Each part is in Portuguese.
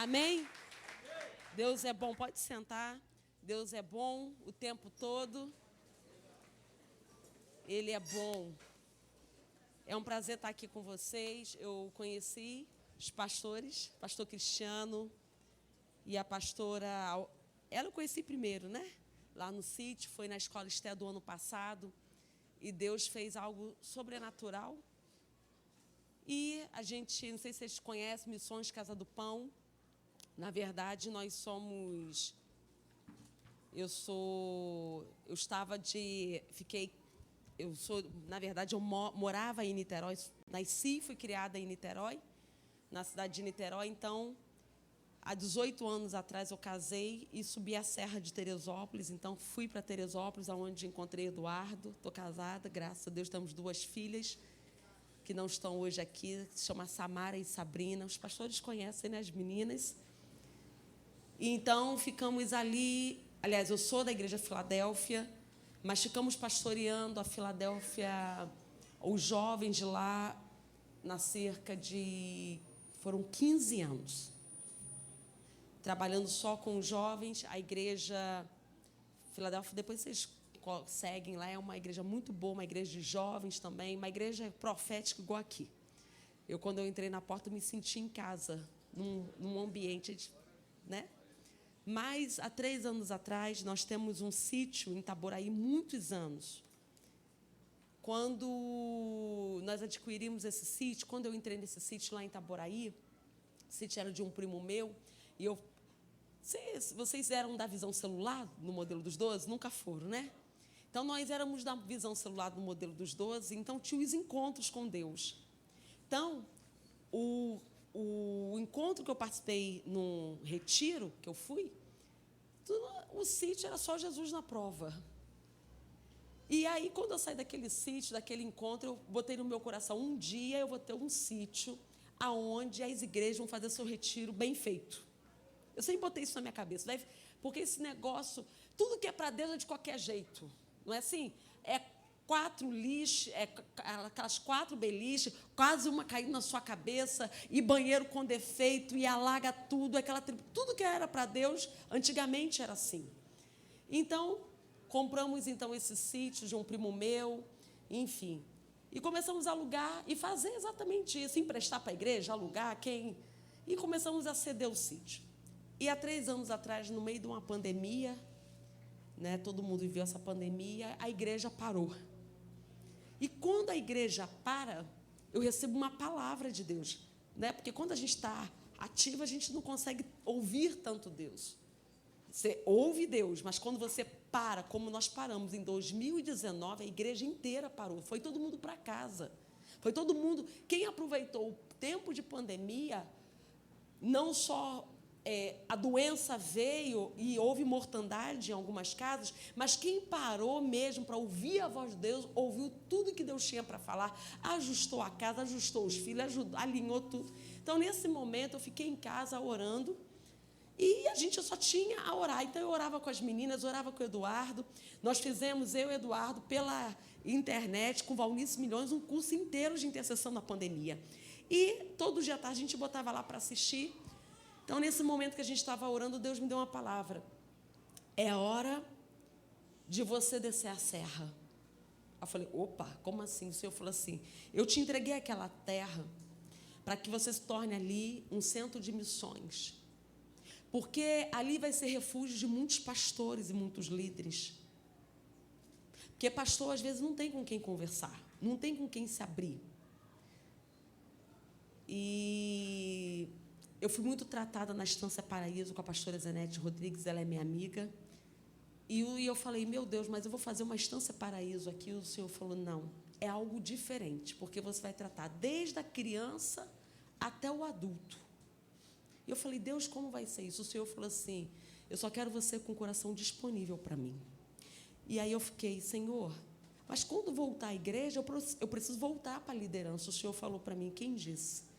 Amém? Deus é bom, pode sentar. Deus é bom o tempo todo. Ele é bom. É um prazer estar aqui com vocês. Eu conheci os pastores, pastor Cristiano e a pastora... Ela eu conheci primeiro, né? Lá no sítio, foi na escola Esté do ano passado. E Deus fez algo sobrenatural. E a gente, não sei se vocês conhecem, Missões Casa do Pão. Na verdade, nós somos... Na verdade, eu morava em Niterói, nasci e fui criada em Niterói, na cidade de Niterói. Então, há 18 anos atrás eu casei e subi a Serra de Teresópolis. Então, fui para Teresópolis, onde encontrei Eduardo. Estou casada, graças a Deus, temos 2 filhas que não estão hoje aqui, se chama Samara e Sabrina. Os pastores conhecem, né, as meninas. E então, ficamos ali. Aliás, eu sou da Igreja Filadélfia, mas ficamos pastoreando a Filadélfia, os jovens de lá, na cerca de... Foram 15 anos. Trabalhando só com os jovens. A Igreja Filadélfia, depois vocês seguem lá, é uma igreja muito boa, uma igreja de jovens também, uma igreja profética igual aqui. Quando eu entrei na porta, me senti em casa, num ambiente, né? Mas, há 3 anos atrás, nós temos um sítio em Itaboraí, muitos anos. Quando nós adquirimos esse sítio, quando eu entrei nesse sítio lá em Itaboraí, o sítio era de um primo meu, e vocês eram da visão celular, no modelo dos 12? Nunca foram, né? Então, nós éramos da visão celular, no modelo dos 12, então tinha os encontros com Deus. Então, o encontro que eu participei num retiro que eu fui, o sítio era só Jesus na prova. E aí, quando eu saí daquele sítio, daquele encontro, eu botei no meu coração, um dia eu vou ter um sítio aonde as igrejas vão fazer seu retiro bem feito. Eu sempre botei isso na minha cabeça, né? Porque esse negócio, tudo que é para Deus é de qualquer jeito. Não é assim? É 4 lixos, aquelas 4 beliches, quase uma caindo na sua cabeça, e banheiro com defeito, e alaga tudo, tudo que era para Deus, antigamente era assim. Então, compramos esse sítio de um primo meu, enfim, e começamos a alugar e fazer exatamente isso, emprestar para a igreja, alugar, e começamos a ceder o sítio. E há 3 anos atrás, no meio de uma pandemia, né, todo mundo viveu essa pandemia, a igreja parou. E quando a igreja para, eu recebo uma palavra de Deus, né? Porque quando a gente está ativo, a gente não consegue ouvir tanto Deus. Você ouve Deus, mas quando você para, como nós paramos em 2019, a igreja inteira parou. Foi todo mundo para casa. Foi todo mundo. Quem aproveitou o tempo de pandemia, não só... a doença veio e houve mortandade em algumas casas, mas quem parou mesmo para ouvir a voz de Deus, ouviu tudo que Deus tinha para falar, ajustou a casa, ajustou os filhos, alinhou tudo. Então, nesse momento, eu fiquei em casa orando e a gente só tinha a orar. Então, eu orava com as meninas, orava com o Eduardo. Nós fizemos, eu e o Eduardo, pela internet, com Valnice Milhões, um curso inteiro de intercessão na pandemia. E todo dia à tarde a gente botava lá para assistir. Então, nesse momento que a gente estava orando, Deus me deu uma palavra. É hora de você descer a serra. Eu falei, opa, como assim? O Senhor falou assim, eu te entreguei aquela terra para que você se torne ali um centro de missões. Porque ali vai ser refúgio de muitos pastores e muitos líderes. Porque pastor, às vezes, não tem com quem conversar, não tem com quem se abrir. E... eu fui muito tratada na Estância Paraíso com a pastora Zenete Rodrigues, ela é minha amiga. E eu falei, meu Deus, mas eu vou fazer uma Estância Paraíso aqui. E o Senhor falou, não, é algo diferente, porque você vai tratar desde a criança até o adulto. E eu falei, Deus, como vai ser isso? O Senhor falou assim, eu só quero você com o coração disponível para mim. E aí eu fiquei, Senhor, mas quando voltar à igreja, eu preciso voltar para a liderança. O Senhor falou para mim, quem disse?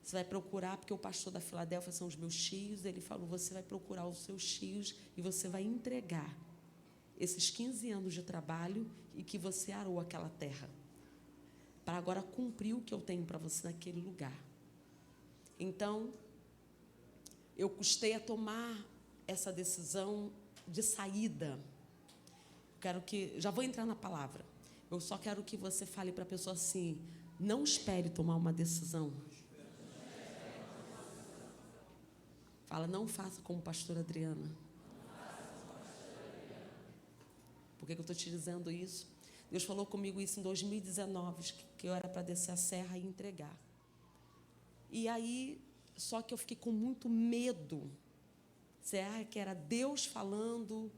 Você vai procurar, porque o pastor da Filadélfia são os meus tios, ele falou, você vai procurar os seus tios e você vai entregar esses 15 anos de trabalho e que você arou aquela terra, para agora cumprir o que eu tenho para você naquele lugar. Então, eu custei a tomar essa decisão de saída. Já vou entrar na palavra. Eu só quero que você fale para a pessoa assim: não espere tomar uma decisão. Fala, não faça como pastora Adriana. Por que eu estou te dizendo isso? Deus falou comigo isso em 2019, que eu era para descer a serra e entregar. E aí, só que eu fiquei com muito medo. Será que era Deus falando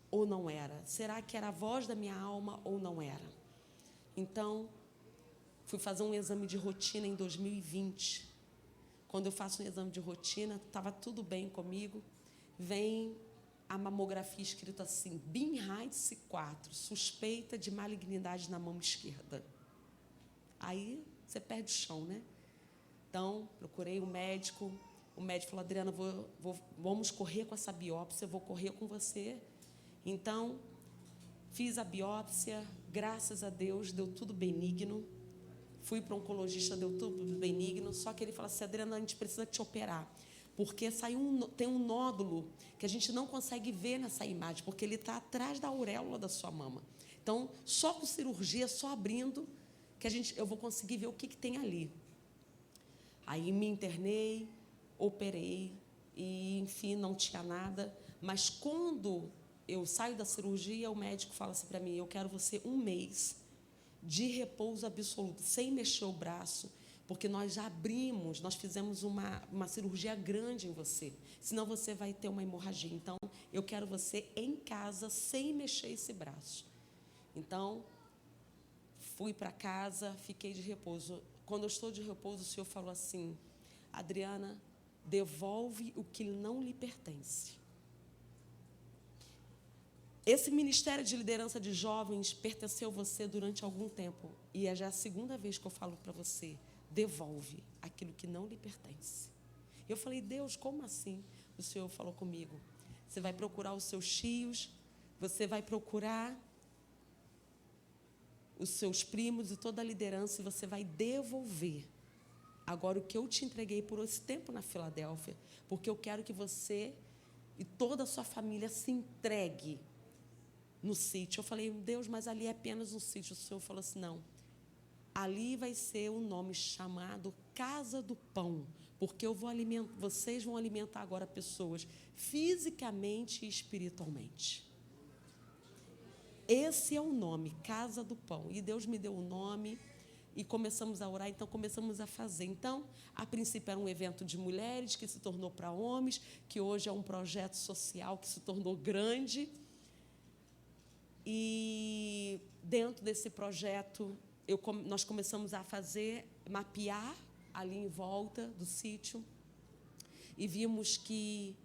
ou não era? Será que era a voz da minha alma ou não era? Então, fui fazer um exame de rotina em 2020. Quando eu faço um exame de rotina, estava tudo bem comigo. Vem a mamografia escrito assim: BIM-RADS 4, suspeita de malignidade na mão esquerda. Aí você perde o chão, né? Então, procurei um médico. O médico falou: Adriana, vamos correr com essa biópsia, eu vou correr com você. Então, fiz a biópsia, graças a Deus, deu tudo benigno. Fui para o oncologista, deu tudo benigno, só que ele falou assim: Adriana, a gente precisa te operar, porque tem um nódulo que a gente não consegue ver nessa imagem, porque ele está atrás da auréola da sua mama. Então, só com cirurgia, só abrindo, que eu vou conseguir ver o que tem ali. Aí me internei, operei, e, enfim, não tinha nada. Mas quando eu saio da cirurgia, o médico fala assim para mim: eu quero você 1 mês de repouso absoluto, sem mexer o braço, porque nós já abrimos, nós fizemos uma cirurgia grande em você, senão você vai ter uma hemorragia. Então, eu quero você em casa, sem mexer esse braço. Então, fui para casa, fiquei de repouso. Quando eu estou de repouso, o Senhor falou assim: Adriana, devolve o que não lhe pertence. Esse ministério de liderança de jovens pertenceu a você durante algum tempo. E é já a segunda vez que eu falo para você: devolve aquilo que não lhe pertence. Eu falei: Deus, como assim? O Senhor falou comigo: você vai procurar os seus tios, você vai procurar os seus primos e toda a liderança, e você vai devolver agora o que eu te entreguei por esse tempo na Filadélfia, porque eu quero que você e toda a sua família se entregue no sítio. Eu falei: Deus, mas ali é apenas um sítio. O Senhor falou assim: não, ali vai ser um nome chamado Casa do Pão, porque vocês vão alimentar agora pessoas fisicamente e espiritualmente. Esse é o nome, Casa do Pão. E Deus me deu o nome e começamos a orar, então começamos a fazer. Então, a princípio era um evento de mulheres que se tornou para homens, que hoje é um projeto social que se tornou grande. E dentro desse projeto, nós começamos a mapear ali em volta do sítio, e vimos que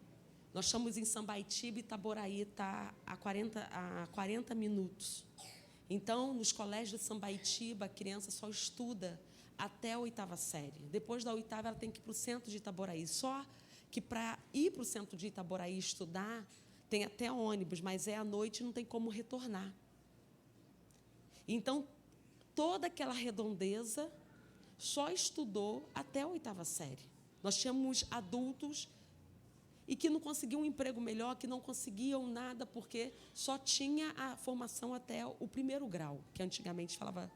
nós estamos em Sambaitiba, e Itaboraí está a 40 minutos. Então, nos colégios de Sambaitiba, a criança só estuda até a 8ª série. Depois da 8ª, ela tem que ir para o centro de Itaboraí. Só que para ir para o centro de Itaboraí estudar, tem até ônibus, mas é à noite e não tem como retornar. Então, toda aquela redondeza só estudou até a 8ª série. Nós tínhamos adultos e que não conseguiam um emprego melhor, que não conseguiam nada, porque só tinha a formação até o 1º grau, que antigamente falava.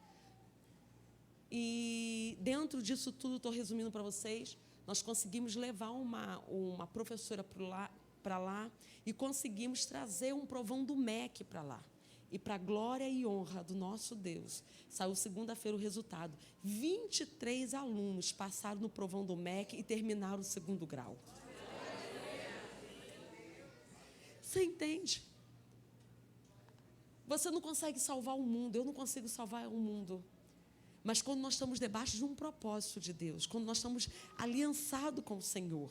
E dentro disso tudo, estou resumindo para vocês, nós conseguimos levar uma professora para lá e conseguimos trazer um provão do MEC para lá. E para a glória e honra do nosso Deus, saiu segunda-feira o resultado. 23 alunos passaram no provão do MEC e terminaram o 2º grau. Você entende? Você não consegue salvar o mundo, eu não consigo salvar o mundo. Mas quando nós estamos debaixo de um propósito de Deus, quando nós estamos aliançados com o Senhor,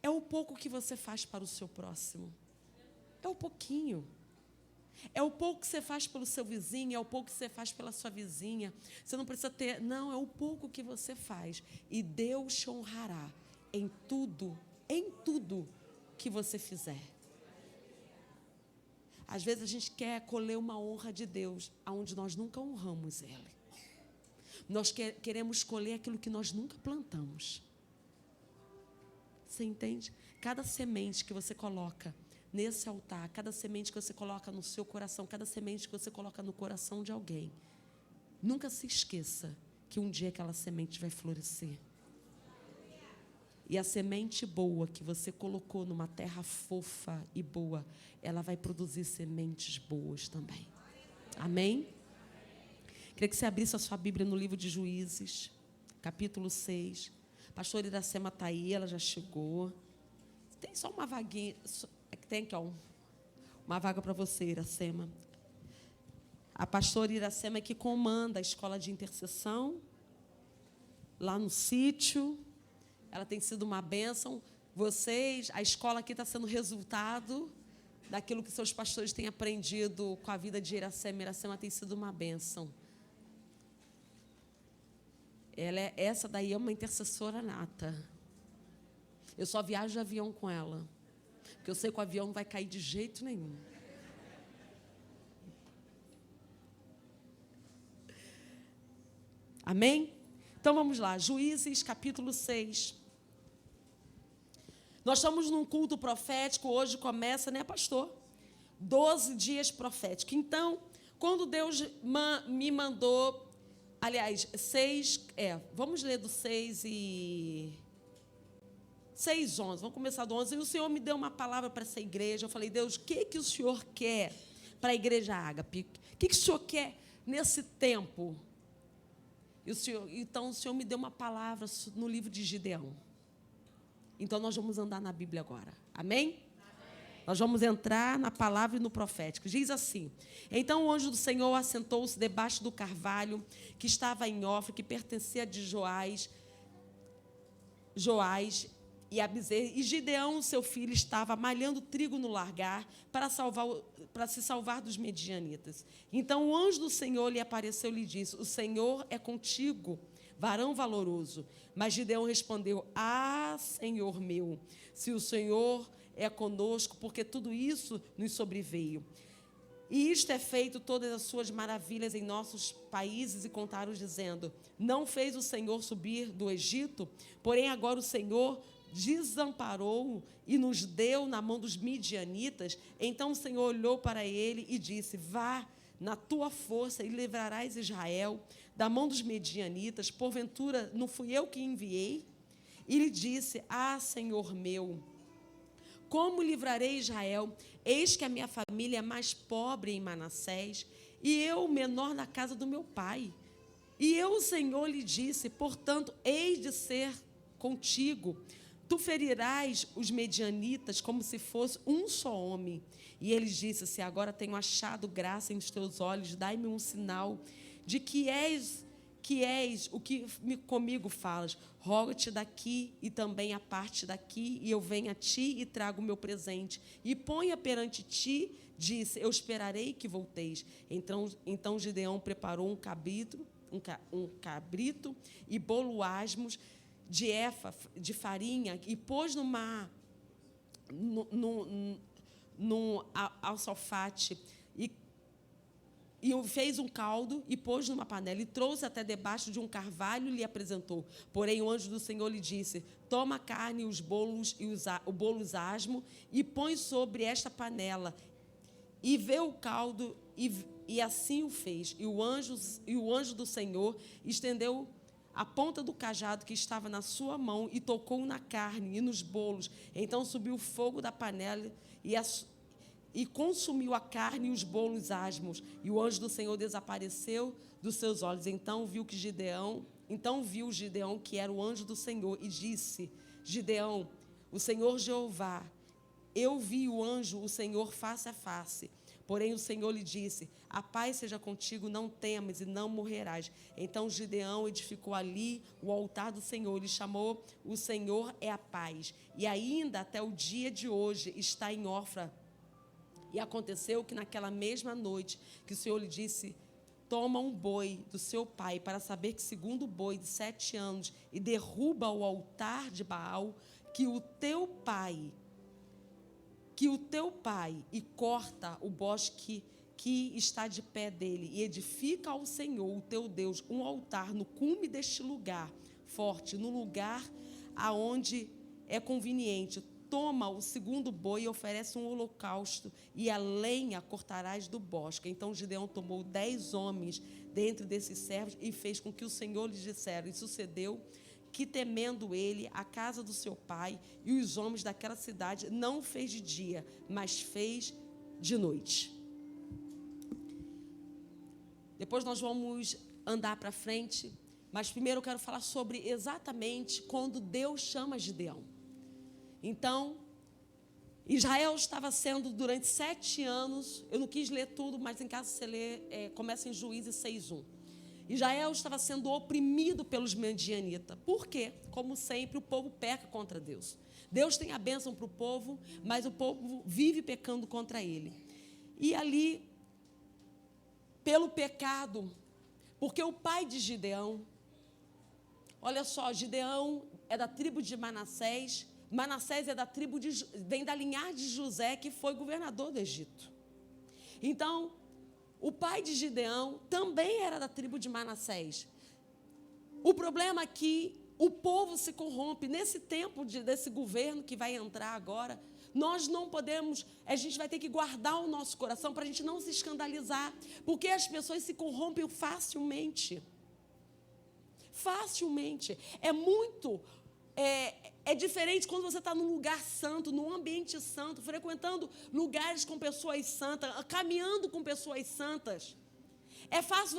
é o pouco que você faz para o seu próximo. É o pouquinho. É o pouco que você faz pelo seu vizinho, é o pouco que você faz pela sua vizinha. Você não precisa ter, não, é o pouco que você faz. E Deus te honrará em tudo que você fizer. Às vezes a gente quer colher uma honra de Deus, onde nós nunca honramos Ele. Nós queremos colher aquilo que nós nunca plantamos. Você entende? Cada semente que você coloca nesse altar, cada semente que você coloca no seu coração, cada semente que você coloca no coração de alguém, nunca se esqueça que um dia aquela semente vai florescer. E a semente boa que você colocou numa terra fofa e boa, ela vai produzir sementes boas também. Amém? Queria que você abrisse a sua Bíblia no livro de Juízes, capítulo 6. Pastor Iracema está aí, ela já chegou. Tem só uma vaguinha. Tem aqui, ó, uma vaga para você, Iracema. A pastora Iracema é que comanda a escola de intercessão lá no sítio. Ela tem sido uma bênção. Vocês, a escola aqui está sendo resultado daquilo que seus pastores têm aprendido com a vida de Iracema. Iracema tem sido uma bênção. Essa daí é uma intercessora nata. Eu só viajo de avião com ela, porque eu sei que o avião não vai cair de jeito nenhum. Amém? Então vamos lá, Juízes capítulo 6. Nós estamos num culto profético, hoje começa, né, pastor? 12 dias proféticos. Então, quando Deus me mandou, aliás, 6, vamos ler do 6 e 6, 11, vamos começar do 11. E o Senhor me deu uma palavra para essa igreja. Eu falei, Deus, o que o Senhor quer para a igreja Ágape? O que o Senhor quer nesse tempo? Então, o Senhor me deu uma palavra no livro de Gideão. Então, nós vamos andar na Bíblia agora. Amém? Amém. Nós vamos entrar na palavra e no profético. Diz assim: então o anjo do Senhor assentou-se debaixo do carvalho que estava em Ofra, que pertencia de Joás e Abizer, e Gideão, seu filho, estava malhando trigo no largar para se salvar dos medianitas. Então o anjo do Senhor lhe apareceu e lhe disse: o Senhor é contigo, varão valoroso. Mas Gideão respondeu: ah, Senhor meu, se o Senhor é conosco, porque tudo isso nos sobreveio. E isto é feito todas as suas maravilhas em nossos países, e contaram dizendo: não fez o Senhor subir do Egito? Porém agora o Senhor desamparou e nos deu na mão dos midianitas. Então o Senhor olhou para ele e disse: vá na tua força e livrarás Israel da mão dos medianitas. Porventura não fui eu que enviei? E lhe disse: ah, Senhor meu, como livrarei Israel? Eis que a minha família é mais pobre em Manassés, e eu o menor na casa do meu pai. E eu, o Senhor, lhe disse: portanto, hei de ser contigo. Tu ferirás os medianitas como se fosse um só homem. E ele disse: se agora tenho achado graça em os teus olhos, dai-me um sinal de que és o que comigo falas. Rogo-te daqui e também a parte daqui, e eu venho a ti e trago o meu presente. E ponha perante ti, disse: eu esperarei que volteis. Então Gideão preparou um cabrito e bolo asmos de efa de farinha, e pôs num alçafate, e fez um caldo e pôs numa panela, e trouxe até debaixo de um carvalho e lhe apresentou. Porém o anjo do Senhor lhe disse: toma a carne e os bolos o bolo asmo e põe sobre esta panela, e vê o caldo, e assim o fez. E o anjo do Senhor estendeu a ponta do cajado que estava na sua mão e tocou na carne e nos bolos. Então subiu o fogo da panela e consumiu a carne e os bolos asmos. E o anjo do Senhor desapareceu dos seus olhos. Então viu Gideão que era o anjo do Senhor, e disse: Gideão, o Senhor Jeová, eu vi o anjo, o Senhor, face a face. Porém o Senhor lhe disse: a paz seja contigo, não temas e não morrerás. Então Gideão edificou ali o altar do Senhor, ele chamou: o Senhor é a paz. E ainda até o dia de hoje está em Ofra. E aconteceu que naquela mesma noite que o Senhor lhe disse: toma um boi do seu pai, para saber que segundo o boi de 7 anos, e derruba o altar de Baal, que o teu pai, e corta o bosque que está de pé dele, e edifica ao Senhor, o teu Deus, um altar no cume deste lugar forte, no lugar aonde é conveniente. Toma o segundo boi e oferece um holocausto, e a lenha cortarás do bosque. Então Gideão tomou 10 homens dentre desses servos e fez com que o Senhor lhes dissera. E sucedeu que, temendo ele, a casa do seu pai e os homens daquela cidade não fez de dia, mas fez de noite. Depois nós vamos andar para frente, mas primeiro eu quero falar sobre exatamente quando Deus chama Gideão. Então, Israel estava sendo durante 7 anos, eu não quis ler tudo, mas em casa você lê, começa em Juízes 6:1. Israel estava sendo oprimido pelos medianitas. Por quê? Como sempre, o povo peca contra Deus. Deus tem a bênção para o povo, mas o povo vive pecando contra ele. E ali, pelo pecado, porque o pai de Gideão, olha só, Gideão é da tribo de Manassés. Manassés é da tribo vem da linhagem de José, que foi governador do Egito. Então, o pai de Gideão também era da tribo de Manassés. O problema é que o povo se corrompe. Nesse tempo desse governo que vai entrar agora, nós não podemos, a gente vai ter que guardar o nosso coração para a gente não se escandalizar, porque as pessoas se corrompem facilmente. Facilmente. É diferente quando você está num lugar santo, num ambiente santo, frequentando lugares com pessoas santas, caminhando com pessoas santas. É fácil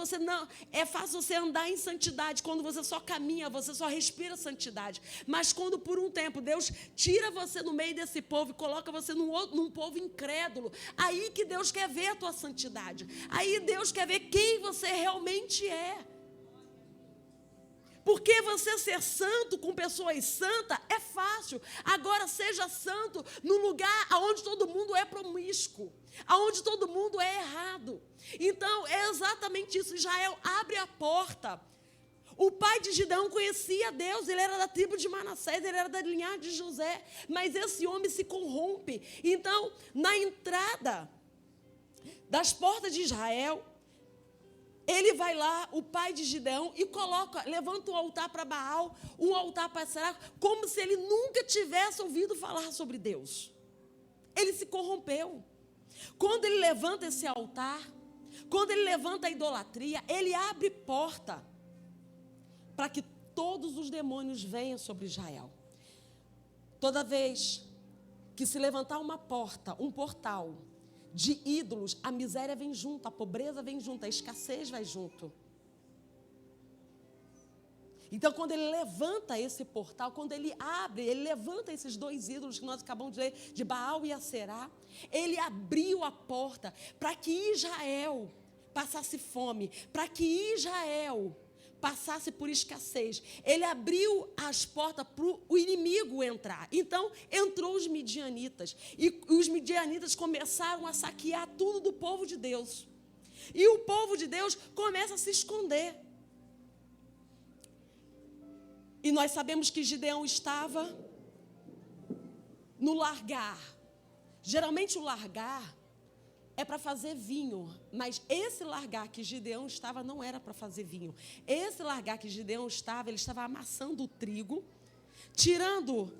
você andar em santidade quando você só caminha, você só respira santidade. Mas quando por um tempo Deus tira você no meio desse povo e coloca você num povo incrédulo, aí que Deus quer ver a tua santidade. Aí Deus quer ver quem você realmente é. Porque você ser santo com pessoas santas é fácil. Agora seja santo num lugar onde todo mundo é promíscuo, onde todo mundo é errado. Então é exatamente isso. Israel abre a porta. O pai de Gideão conhecia Deus, ele era da tribo de Manassés, ele era da linhagem de José, mas esse homem se corrompe. Então, na entrada das portas de Israel, ele vai lá, o pai de Gideão, e levanta um altar para Baal, um altar para Será, como se ele nunca tivesse ouvido falar sobre Deus. Ele se corrompeu. Quando ele levanta esse altar, quando ele levanta a idolatria, ele abre porta para que todos os demônios venham sobre Israel. Toda vez que se levantar uma porta, um portal de ídolos, a miséria vem junto, a pobreza vem junto, a escassez vai junto. Então, quando ele levanta esse portal, quando ele abre, ele levanta esses 2 ídolos que nós acabamos de ler, de Baal e Aserá, ele abriu a porta para que Israel passasse fome, para que Israel passasse por escassez. Ele abriu as portas para o inimigo entrar. Então, entrou os midianitas. E os midianitas começaram a saquear tudo do povo de Deus. E o povo de Deus começa a se esconder. E nós sabemos que Gideão estava no largar. Geralmente o largar é para fazer vinho, mas esse largar que Gideão estava não era para fazer vinho. Esse largar que Gideão estava, ele estava amassando o trigo, tirando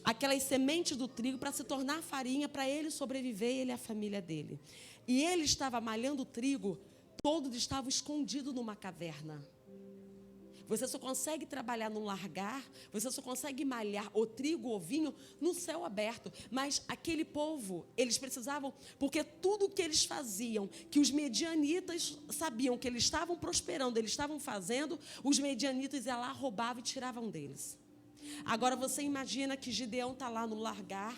aquelas sementes do trigo para se tornar farinha, para ele sobreviver, ele e a família dele. E ele estava malhando o trigo, todo estava escondido numa caverna. Você só consegue trabalhar no largar, você só consegue malhar o trigo ou vinho no céu aberto. Mas aquele povo, eles precisavam, porque tudo que eles faziam, que os medianitas sabiam que eles estavam prosperando, eles estavam fazendo, os medianitas iam lá, roubavam e tiravam deles. Agora você imagina que Gideão está lá no largar,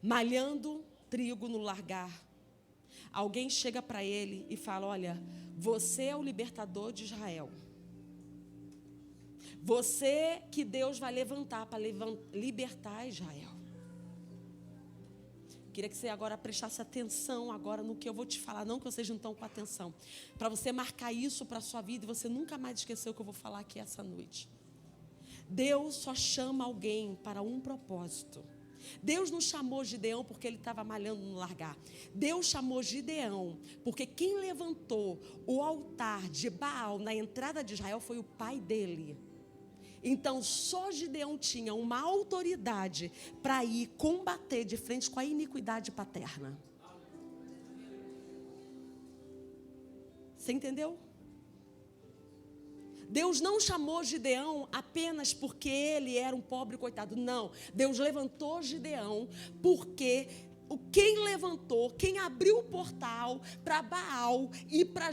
malhando trigo no largar. Alguém chega para ele e fala: olha, você é o libertador de Israel. Você que Deus vai levantar para libertar Israel. Queria que você agora prestasse atenção agora no que eu vou te falar, não que vocês não estão com atenção. Para você marcar isso para a sua vida e você nunca mais esquecer o que eu vou falar aqui essa noite. Deus só chama alguém para um propósito. Deus não chamou Gideão porque ele estava malhando no largar. Deus chamou Gideão porque quem levantou o altar de Baal na entrada de Israel foi o pai dele. Então, só Gideão tinha uma autoridade para ir combater de frente com a iniquidade paterna. Você entendeu? Deus não chamou Gideão apenas porque ele era um pobre coitado. Não, Deus levantou Gideão porque quem levantou, quem abriu o portal para Baal e para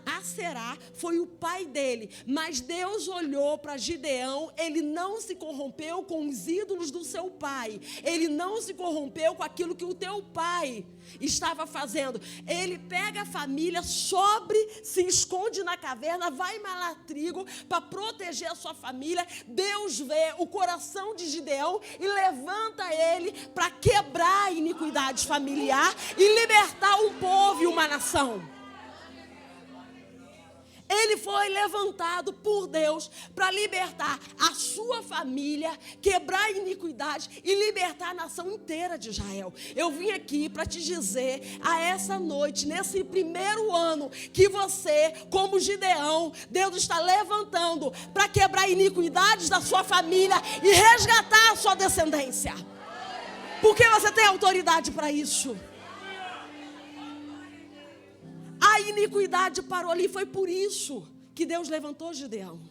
Aserá foi o pai dele. Mas Deus olhou para Gideão, ele não se corrompeu com os ídolos do seu pai. Ele não se corrompeu com aquilo que o teu pai estava fazendo. Ele pega a família, sobe, se esconde na caverna, vai malar trigo para proteger a sua família. Deus vê o coração de Gideão e levanta ele para quebrar a iniquidade familiar e libertar um povo e uma nação. Ele foi levantado por Deus para libertar a sua família, quebrar a iniquidade e libertar a nação inteira de Israel. Eu vim aqui para te dizer, a essa noite, nesse primeiro ano, que você, como Gideão, Deus está levantando para quebrar iniquidades da sua família e resgatar a sua descendência. Porque você tem autoridade para isso. A iniquidade parou ali, foi por isso que Deus levantou Gideão.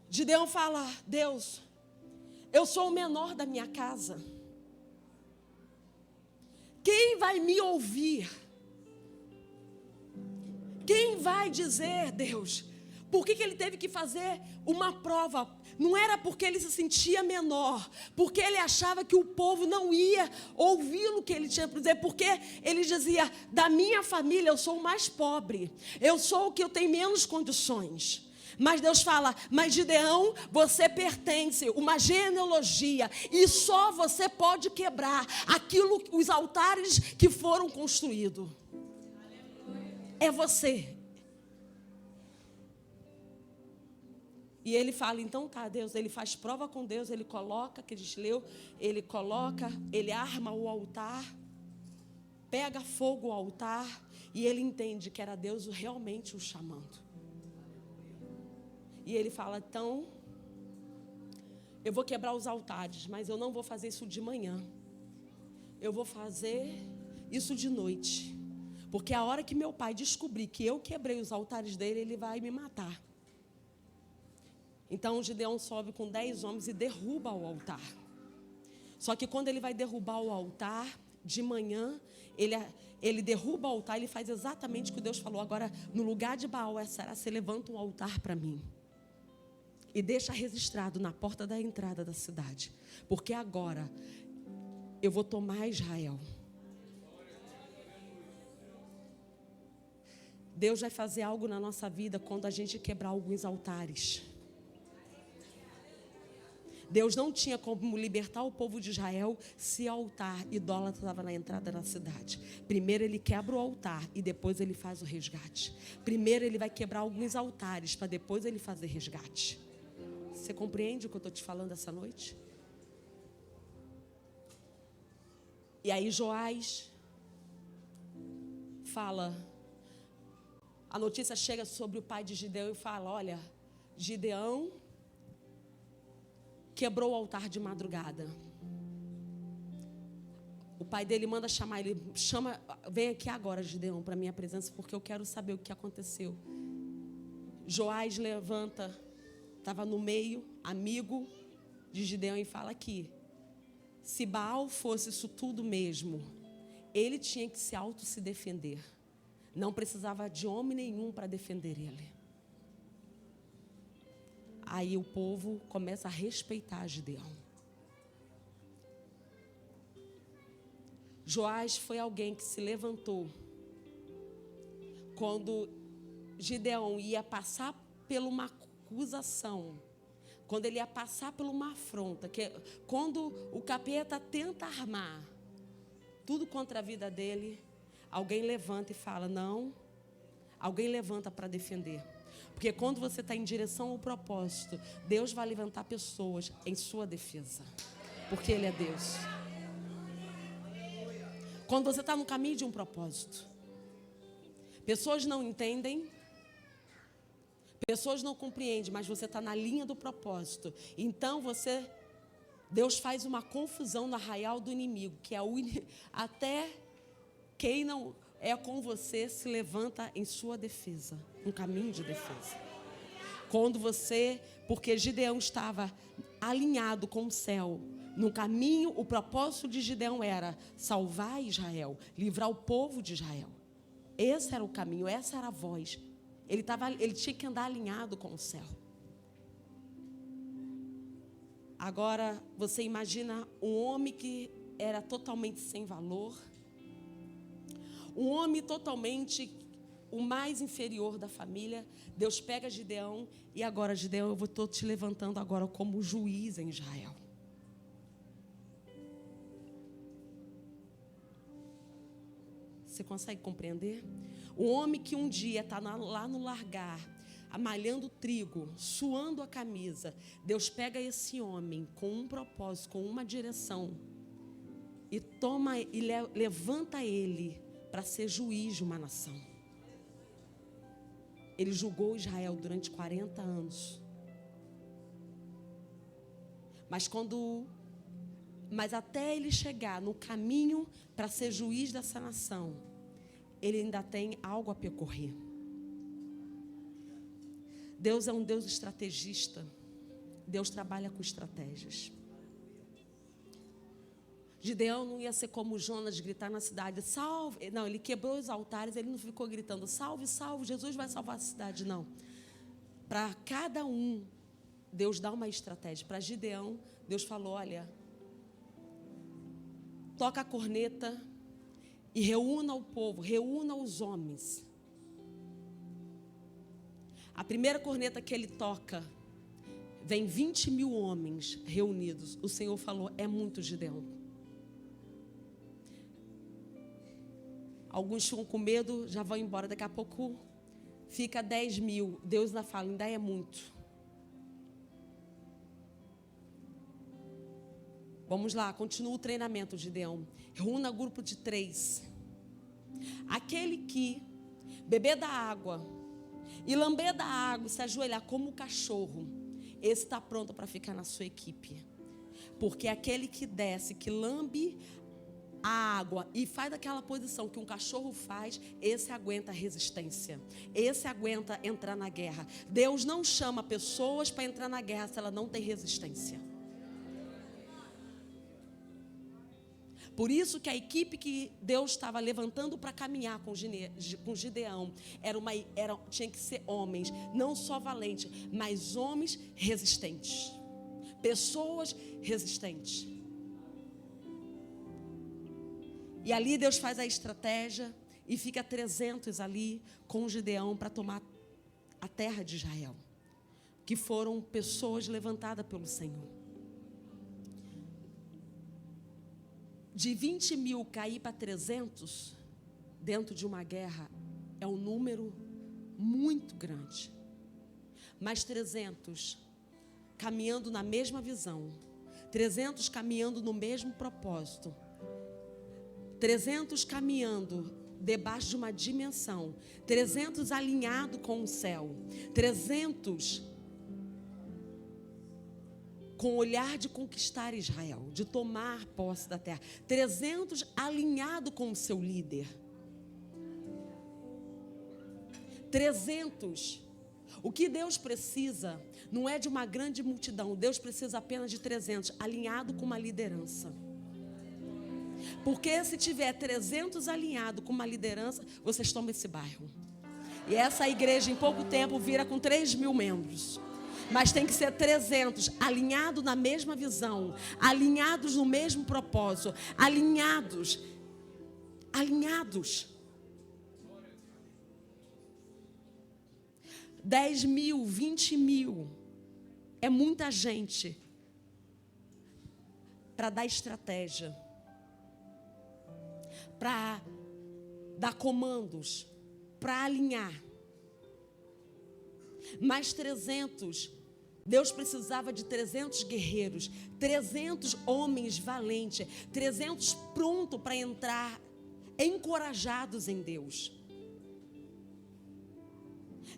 Gideão fala: Deus, eu sou o menor da minha casa. Quem vai me ouvir? Quem vai dizer, Deus? Por que ele teve que fazer uma prova? Não era porque ele se sentia menor, porque ele achava que o povo não ia ouvi-lo que ele tinha para dizer, porque ele dizia: da minha família eu sou o mais pobre, eu sou o que eu tenho menos condições. Mas Deus fala: mas Gideão, você pertence uma genealogia e só você pode quebrar os altares que foram construídos. É você. E ele fala: então tá, Deus, ele faz prova com Deus, ele coloca, que a gente leu, ele arma o altar, pega fogo ao altar, e ele entende que era Deus realmente o chamando. E ele fala: então, eu vou quebrar os altares, mas eu não vou fazer isso de manhã, eu vou fazer isso de noite, porque a hora que meu pai descobrir que eu quebrei os altares dele, ele vai me matar. Então Gideão sobe com 10 homens e derruba o altar. Só que quando ele vai derrubar o altar, de manhã, ele derruba o altar, ele faz exatamente o que Deus falou: agora, no lugar de Baal, você levanta um altar para mim. E deixa registrado na porta da entrada da cidade. Porque agora, eu vou tomar Israel. Deus vai fazer algo na nossa vida quando a gente quebrar alguns altares. Deus não tinha como libertar o povo de Israel se o altar idólatra estava na entrada da cidade. Primeiro ele quebra o altar e depois ele faz o resgate. Primeiro ele vai quebrar alguns altares para depois ele fazer resgate. Você compreende o que eu estou te falando essa noite? E aí Joás fala, a notícia chega sobre o pai de Gideão e fala: olha, Gideão quebrou o altar de madrugada. O pai dele manda chamar, ele chama: vem aqui agora, Gideão, para a minha presença, porque eu quero saber o que aconteceu. Joás levanta, estava no meio, amigo de Gideão, e fala: aqui, se Baal fosse isso tudo mesmo, ele tinha que se defender. Não precisava de homem nenhum para defender ele. Aí o povo começa a respeitar Gideão. Joás foi alguém que se levantou quando Gideão ia passar por uma acusação, quando ele ia passar por uma afronta, quando o capeta tenta armar tudo contra a vida dele, alguém levanta e fala: não. Alguém levanta para defender. Porque quando você está em direção ao propósito, Deus vai levantar pessoas em sua defesa. Porque Ele é Deus. Quando você está no caminho de um propósito, pessoas não entendem, Pessoas não compreendem, mas você está na linha do propósito. Então Deus faz uma confusão no arraial do inimigo, que é até quem não é com você se levanta em sua defesa, um caminho de defesa. Porque Gideão estava alinhado com o céu, no caminho, o propósito de Gideão era salvar Israel, livrar o povo de Israel. Esse era o caminho, essa era a voz. Ele tinha que andar alinhado com o céu. Agora, você imagina um homem que era totalmente sem valor, um homem totalmente o mais inferior da família. Deus pega Gideão e agora, Gideão, eu estou te levantando agora como juiz em Israel. Você consegue compreender? Um homem que um dia está lá no largar, amalhando trigo, suando a camisa. Deus pega esse homem com um propósito, com uma direção, e levanta ele para ser juiz de uma nação. Ele julgou Israel durante 40 anos. Mas até ele chegar no caminho para ser juiz dessa nação, ele ainda tem algo a percorrer. Deus é um Deus estrategista. Deus trabalha com estratégias. Gideão não ia ser como Jonas, gritar na cidade, salve. Não, ele quebrou os altares, ele não ficou gritando, salve, salve, Jesus vai salvar a cidade, não. Para cada um, Deus dá uma estratégia. Para Gideão, Deus falou, olha, toca a corneta e reúna o povo, reúna os homens. A primeira corneta que ele toca, vem 20.000 homens reunidos. O Senhor falou, é muito, Gideão. Alguns ficam com medo, já vão embora. Daqui a pouco fica 10.000. Deus ainda fala, ainda é muito. Vamos lá, continua o treinamento, Gideão. Reúna grupo de 3. Aquele que beber da água e lamber da água e se ajoelhar como um cachorro, esse está pronto para ficar na sua equipe. Porque aquele que desce, que lambe a água e faz daquela posição que um cachorro faz, esse aguenta a resistência. Esse aguenta entrar na guerra. Deus não chama pessoas para entrar na guerra se ela não tem resistência. Por isso que a equipe que Deus estava levantando para caminhar com Gideão tinha que ser homens, não só valentes, mas homens resistentes. Pessoas resistentes. E ali Deus faz a estratégia e fica 300 ali com Gideão para tomar a terra de Israel, que foram pessoas levantadas pelo Senhor. De 20.000 cair para 300 dentro de uma guerra é um número muito grande. Mas 300 caminhando na mesma visão, 300 caminhando no mesmo propósito, 300 caminhando debaixo de uma dimensão, 300 alinhado com o céu, 300 com o olhar de conquistar Israel, de tomar posse da terra, 300 alinhado com o seu líder, 300. O que Deus precisa não é de uma grande multidão, Deus precisa apenas de 300 alinhado com uma liderança. Porque se tiver 300 alinhado com uma liderança, vocês tomam esse bairro. E essa igreja em pouco tempo vira com 3.000 membros. Mas tem que ser 300 alinhados na mesma visão, alinhados no mesmo propósito, alinhados. 10.000, 20.000 é muita gente para dar estratégia, para dar comandos, para alinhar. Mais 300, Deus precisava de 300 guerreiros, 300 homens valentes, 300 prontos para entrar, encorajados em Deus.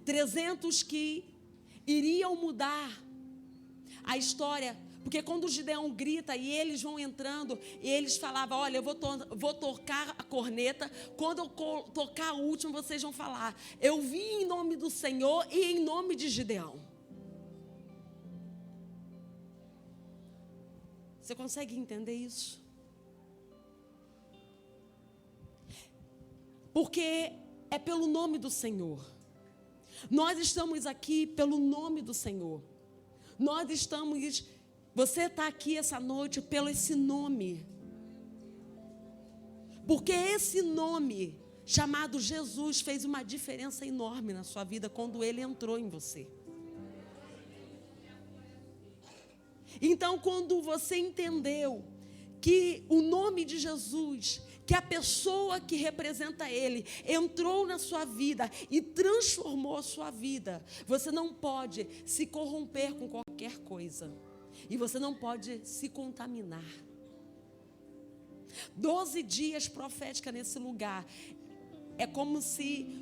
300 que iriam mudar a história. Porque quando o Gideão grita e eles vão entrando, e eles falavam, olha, eu vou tocar a corneta, quando eu tocar a última, vocês vão falar, eu vim em nome do Senhor e em nome de Gideão. Você consegue entender isso? Porque é pelo nome do Senhor. Nós estamos aqui pelo nome do Senhor. Você está aqui essa noite pelo esse nome. Porque esse nome, chamado Jesus, fez uma diferença enorme na sua vida quando ele entrou em você. Então, quando você entendeu que o nome de Jesus, que a pessoa que representa ele, entrou na sua vida e transformou a sua vida, você não pode se corromper com qualquer coisa. E você não pode se contaminar. 12 dias profética nesse lugar. É como se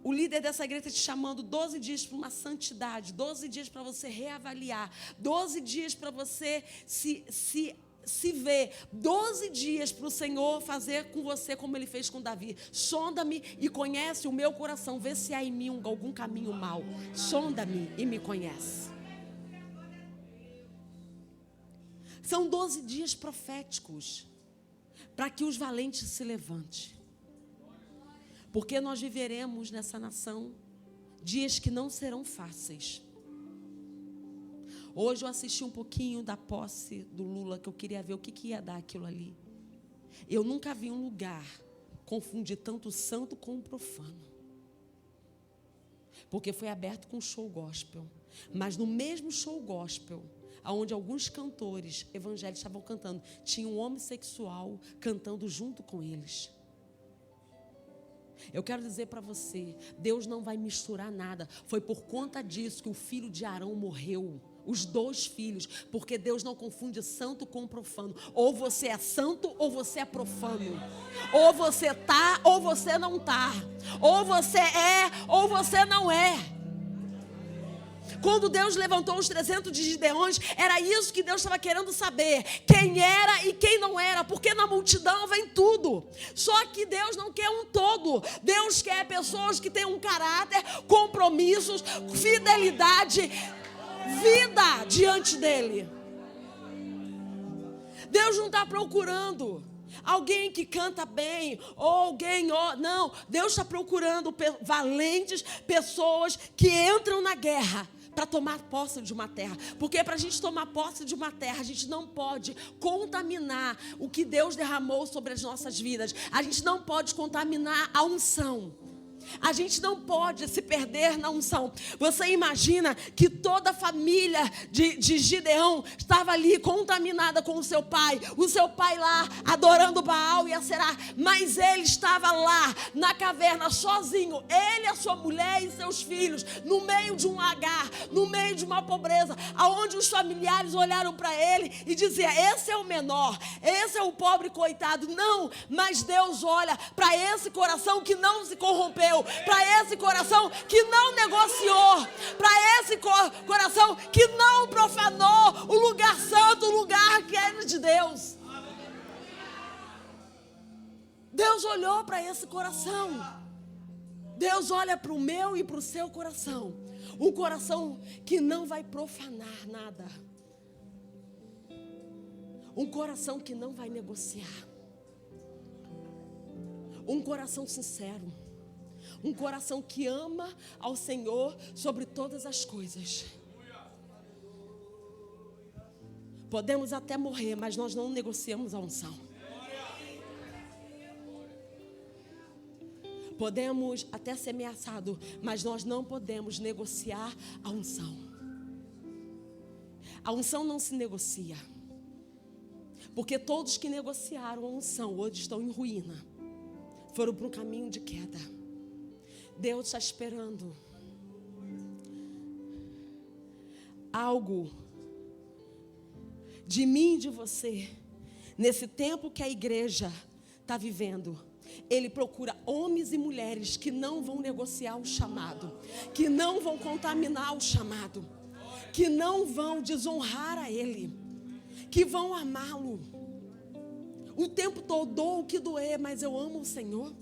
o líder dessa igreja está te chamando 12 dias para uma santidade, 12 dias para você reavaliar, 12 dias para você se ver, 12 dias para o Senhor fazer com você como Ele fez com Davi. Sonda-me e conhece o meu coração, vê se há em mim algum caminho mau. Sonda-me e me conhece. São 12 dias proféticos para que os valentes se levantem. Porque nós viveremos nessa nação dias que não serão fáceis. Hoje eu assisti um pouquinho da posse do Lula, que eu queria ver o que ia dar aquilo ali. Eu nunca vi um lugar confundir tanto o santo com o profano. Porque foi aberto com show gospel. Mas no mesmo show gospel, onde alguns cantores evangélicos estavam cantando, tinha um homossexual cantando junto com eles. Eu quero dizer para você, Deus não vai misturar nada. Foi por conta disso que o filho de Arão morreu. Os 2 filhos, porque Deus não confunde santo com profano. Ou você é santo ou você é profano. Ou você está ou você não está. Ou você é ou você não é. Quando Deus levantou os 300 de Gideões, era isso que Deus estava querendo saber. Quem era e quem não era. Porque na multidão vem tudo. Só que Deus não quer um todo. Deus quer pessoas que tenham um caráter, compromissos, fidelidade, vida diante dEle. Deus não está procurando alguém que canta bem, ou alguém, não. Deus está procurando valentes, pessoas que entram na guerra para tomar posse de uma terra. Porque para a gente tomar posse de uma terra, a gente não pode contaminar o que Deus derramou sobre as nossas vidas. A gente não pode contaminar a unção. A gente não pode se perder na unção. Você imagina que toda a família de Gideão estava ali contaminada com o seu pai lá adorando Baal e Aserá, mas ele estava lá na caverna sozinho, ele, a sua mulher e seus filhos, no meio de um lagar, no meio de uma pobreza, aonde os familiares olharam para ele e diziam, esse é o menor, esse é o pobre coitado. Não, mas Deus olha para esse coração que não se corrompeu, para esse coração que não negociou, para esse coração que não profanou o lugar santo, o lugar que é de Deus. Deus olhou para esse coração. Deus olha para o meu e para o seu coração. Um coração que não vai profanar nada. Um coração que não vai negociar. Um coração sincero. Um coração que ama ao Senhor sobre todas as coisas. Podemos até morrer, mas nós não negociamos a unção. Podemos até ser ameaçados, mas nós não podemos negociar a unção. A unção não se negocia. Porque todos que negociaram a unção hoje estão em ruína. Foram para um caminho de queda. Deus está esperando algo de mim e de você, nesse tempo que a igreja está vivendo. Ele procura homens e mulheres que não vão negociar o chamado, que não vão contaminar o chamado, que não vão desonrar a Ele, que vão amá-lo. O tempo todo, dou o que doer, mas eu amo o Senhor.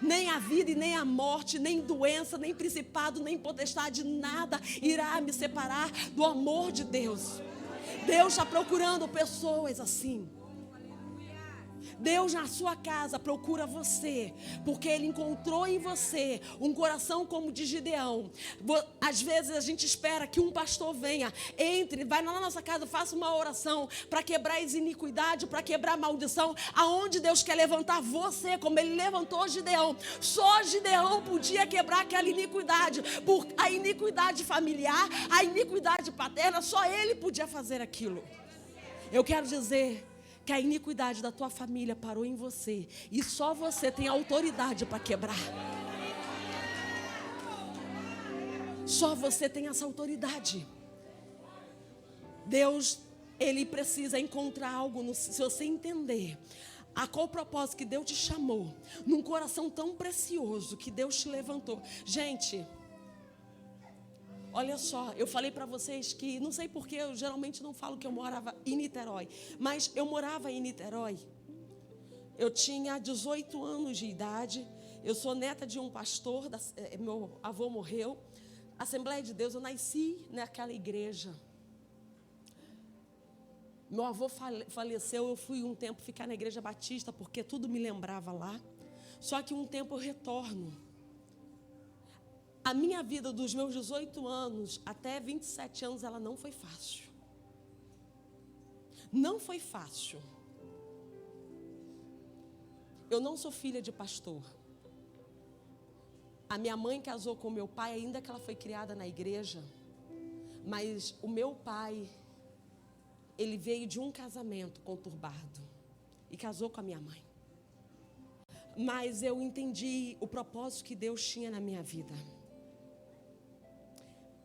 Nem a vida e nem a morte, nem doença, nem principado, nem potestade, nada irá me separar do amor de Deus. Deus está procurando pessoas assim. Deus na sua casa procura você, porque Ele encontrou em você um coração como de Gideão. Às vezes a gente espera que um pastor venha, entre, vai na nossa casa, faça uma oração para quebrar as iniquidades, para quebrar a maldição, aonde Deus quer levantar você, como Ele levantou Gideão. Só Gideão podia quebrar aquela iniquidade, por a iniquidade familiar, a iniquidade paterna, só ele podia fazer aquilo. Eu quero dizer que a iniquidade da tua família parou em você, e só você tem autoridade para quebrar. Só você tem essa autoridade. Deus, Ele precisa encontrar algo, se você entender a qual propósito que Deus te chamou, num coração tão precioso que Deus te levantou. Gente, olha só, eu falei para vocês que, não sei porque, eu geralmente não falo que eu morava em Niterói, mas eu morava em Niterói. Eu tinha 18 anos de idade, eu sou neta de um pastor, meu avô morreu, Assembleia de Deus, eu nasci naquela igreja. Meu avô faleceu, eu fui um tempo ficar na igreja batista, porque tudo me lembrava lá. Só que um tempo eu retorno. A minha vida dos meus 18 anos até 27 anos, ela não foi fácil. Não foi fácil. Eu não sou filha de pastor. A minha mãe casou com o meu pai, ainda que ela foi criada na igreja. Mas o meu pai, ele veio de um casamento conturbado e casou com a minha mãe. Mas eu entendi o propósito que Deus tinha na minha vida.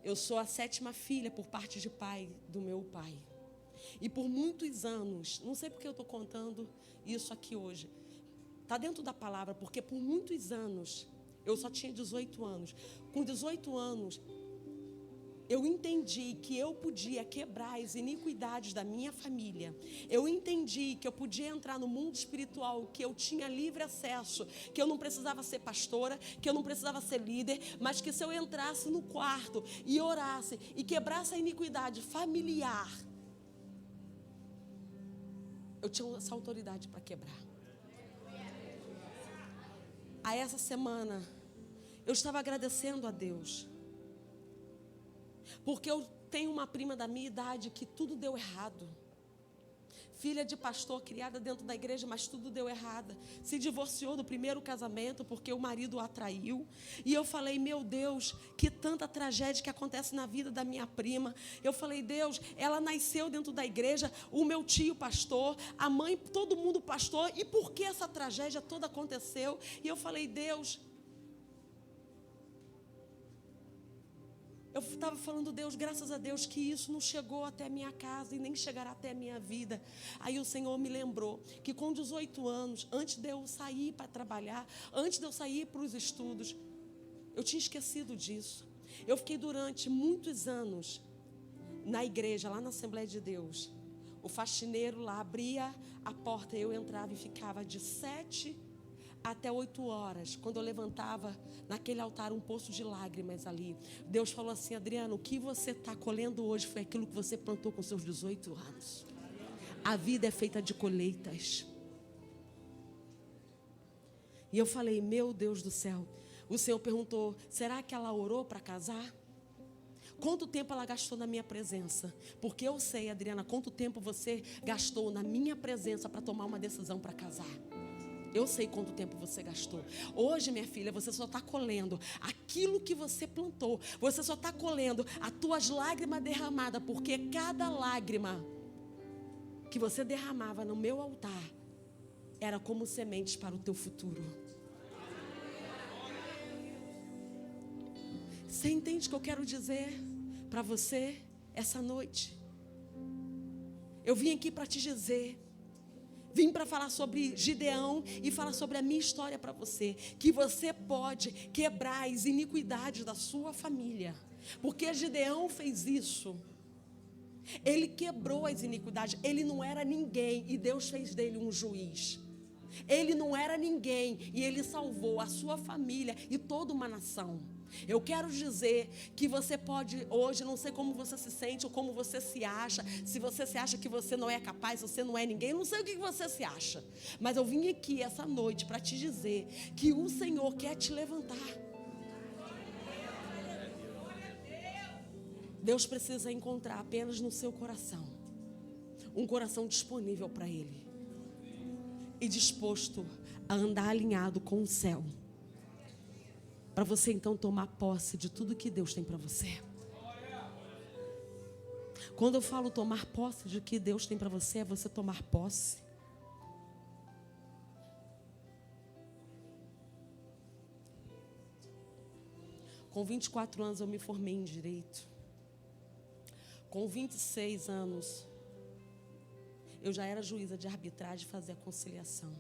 Eu sou a 7ª filha por parte de pai do meu pai. E por muitos anos, não sei porque eu estou contando isso aqui hoje, está dentro da palavra, porque por muitos anos, eu só tinha 18 anos. Com 18 anos, eu entendi que eu podia quebrar as iniquidades da minha família. Eu entendi que eu podia entrar no mundo espiritual, que eu tinha livre acesso, que eu não precisava ser pastora, que eu não precisava ser líder, mas que se eu entrasse no quarto e orasse e quebrasse a iniquidade familiar, eu tinha essa autoridade para quebrar. A essa semana, eu estava agradecendo a Deus, porque eu tenho uma prima da minha idade que tudo deu errado. Filha de pastor, criada dentro da igreja, mas tudo deu errado. Se divorciou do primeiro casamento porque o marido a traiu. E eu falei, meu Deus, que tanta tragédia que acontece na vida da minha prima. Eu falei, Deus, ela nasceu dentro da igreja, o meu tio pastor, a mãe, todo mundo pastor. E por que essa tragédia toda aconteceu? E eu falei, Deus, eu estava falando, Deus, graças a Deus que isso não chegou até a minha casa e nem chegará até a minha vida. Aí o Senhor me lembrou que com 18 anos, antes de eu sair para trabalhar, antes de eu sair para os estudos, eu tinha esquecido disso. Eu fiquei durante muitos anos na igreja, lá na Assembleia de Deus. O faxineiro lá abria a porta, eu entrava e ficava de 7 até 8 horas, quando eu levantava naquele altar um poço de lágrimas ali. Deus falou assim, Adriana, o que você está colhendo hoje foi aquilo que você plantou com seus 18 anos. A vida é feita de colheitas. E eu falei, meu Deus do céu. O Senhor perguntou, será que ela orou para casar? Quanto tempo ela gastou na minha presença? Porque eu sei, Adriana, quanto tempo você gastou na minha presença para tomar uma decisão para casar. Eu sei quanto tempo você gastou. Hoje, minha filha, você só está colhendo aquilo que você plantou. Você só está colhendo as tuas lágrimas derramadas, porque cada lágrima que você derramava no meu altar era como sementes para o teu futuro. Você entende o que eu quero dizer para você essa noite? Eu vim aqui para te dizer, Vim para falar sobre Gideão e falar sobre a minha história para você. Que você pode quebrar as iniquidades da sua família. Porque Gideão fez isso. Ele quebrou as iniquidades. Ele não era ninguém e Deus fez dele um juiz. Ele não era ninguém e ele salvou a sua família e toda uma nação. Eu quero dizer que você pode hoje, não sei como você se sente ou como você se acha, se você se acha que você não é capaz, você não é ninguém, eu não sei o que você se acha, mas eu vim aqui essa noite para te dizer que o Senhor quer te levantar. Deus precisa encontrar apenas no seu coração um coração disponível para Ele e disposto a andar alinhado com o céu, para você então tomar posse de tudo que Deus tem para você. Quando eu falo tomar posse de que Deus tem para você, é você tomar posse. Com 24 anos eu me formei em Direito. Com 26 anos, eu já era juíza de arbitragem e fazia conciliação.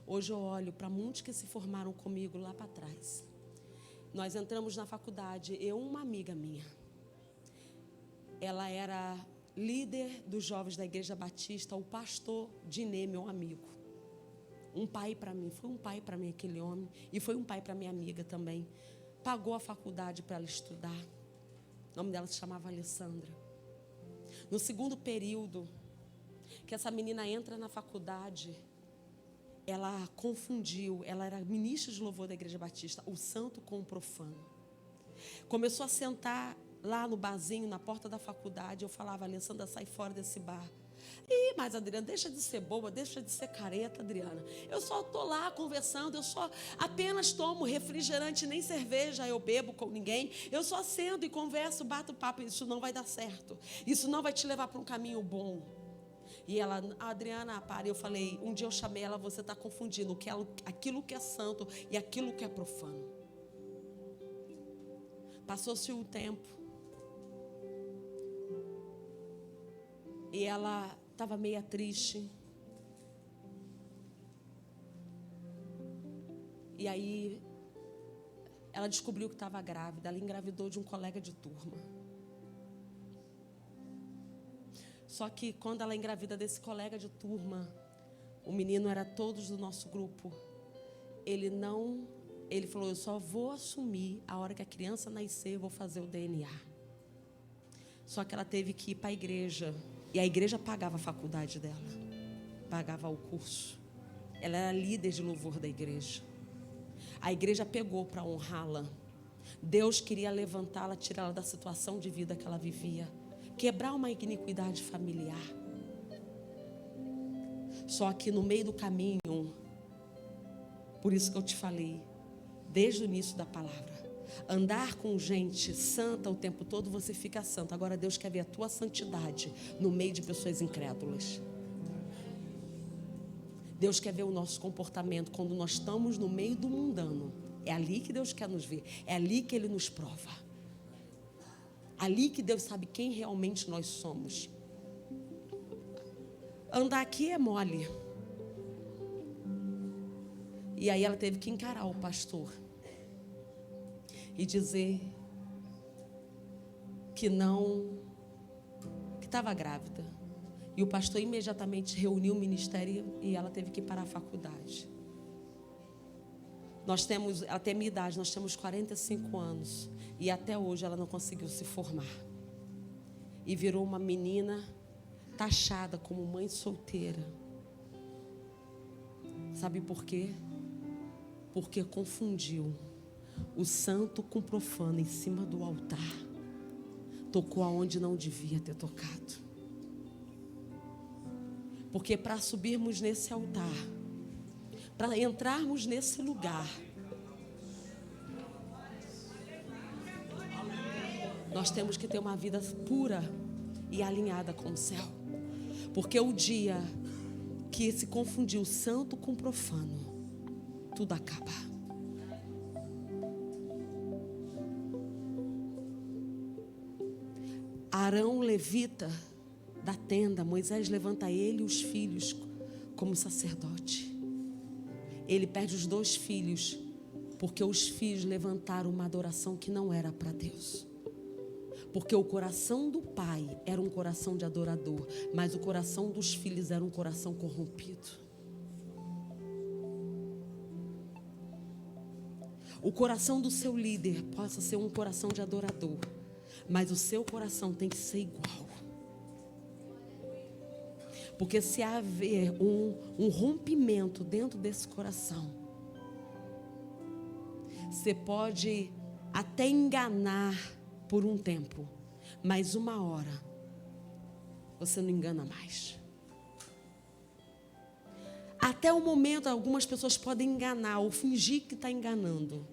Hoje eu olho para muitos que se formaram comigo lá para trás. Nós entramos na faculdade, eu e uma amiga minha. Ela era líder dos jovens da Igreja Batista, o pastor Dinê, meu amigo. Um pai para mim, foi um pai para mim aquele homem. E foi um pai para minha amiga também. Pagou a faculdade para ela estudar. O nome dela se chamava Alessandra. No segundo período, que essa menina entra na faculdade, ela confundiu, ela era ministra de louvor da Igreja Batista, o santo com o profano. Começou a sentar lá no barzinho, na porta da faculdade. Eu falava, Alessandra, sai fora desse bar. Mas Adriana, deixa de ser boba, deixa de ser careta, Adriana. Eu só estou lá conversando, eu só apenas tomo refrigerante, nem cerveja eu bebo com ninguém. Eu só sento e converso, bato papo. Isso não vai dar certo. Isso não vai te levar para um caminho bom. E ela, Adriana, para. Eu falei, um dia eu chamei ela, você está confundindo aquilo que é santo e aquilo que é profano. Passou-se um tempo. E ela estava meio triste. E aí, ela descobriu que estava grávida. Ela engravidou de um colega de turma. Só que quando ela engravida desse colega de turma, o menino era todos do nosso grupo. Ele falou, eu só vou assumir a hora que a criança nascer, eu vou fazer o DNA. Só que ela teve que ir para a igreja. E a igreja pagava a faculdade dela. Pagava o curso. Ela era líder de louvor da igreja. A igreja pegou para honrá-la. Deus queria levantá-la, tirá-la da situação de vida que ela vivia. Quebrar uma iniquidade familiar. Só que no meio do caminho, por isso que eu te falei, desde o início da palavra, andar com gente santa o tempo todo, você fica santo. Agora Deus quer ver a tua santidade no meio de pessoas incrédulas. Deus quer ver o nosso comportamento quando nós estamos no meio do mundano. É ali que Deus quer nos ver. É ali que Ele nos prova. Ali que Deus sabe quem realmente nós somos. Andar aqui é mole. E aí ela teve que encarar o pastor e dizer que estava grávida. E o pastor imediatamente reuniu o ministério e ela teve que ir para a faculdade. Ela tem a minha idade, nós temos 45 anos. E até hoje ela não conseguiu se formar. E virou uma menina taxada como mãe solteira. Sabe por quê? Porque confundiu o santo com o profano em cima do altar. Tocou aonde não devia ter tocado. Porque para subirmos nesse altar, para entrarmos nesse lugar, nós temos que ter uma vida pura e alinhada com o céu. Porque o dia que se confundiu o santo com o profano, tudo acaba. Arão levita da tenda, Moisés levanta ele e os filhos como sacerdote. Ele perde os 2 filhos, porque os filhos levantaram uma adoração que não era para Deus. Porque o coração do pai era um coração de adorador, mas o coração dos filhos era um coração corrompido. O coração do seu líder possa ser um coração de adorador, mas o seu coração tem que ser igual. Porque se haver um rompimento dentro desse coração, você pode até enganar por um tempo, mas uma hora você não engana mais. Até o momento, algumas pessoas podem enganar ou fingir que está enganando,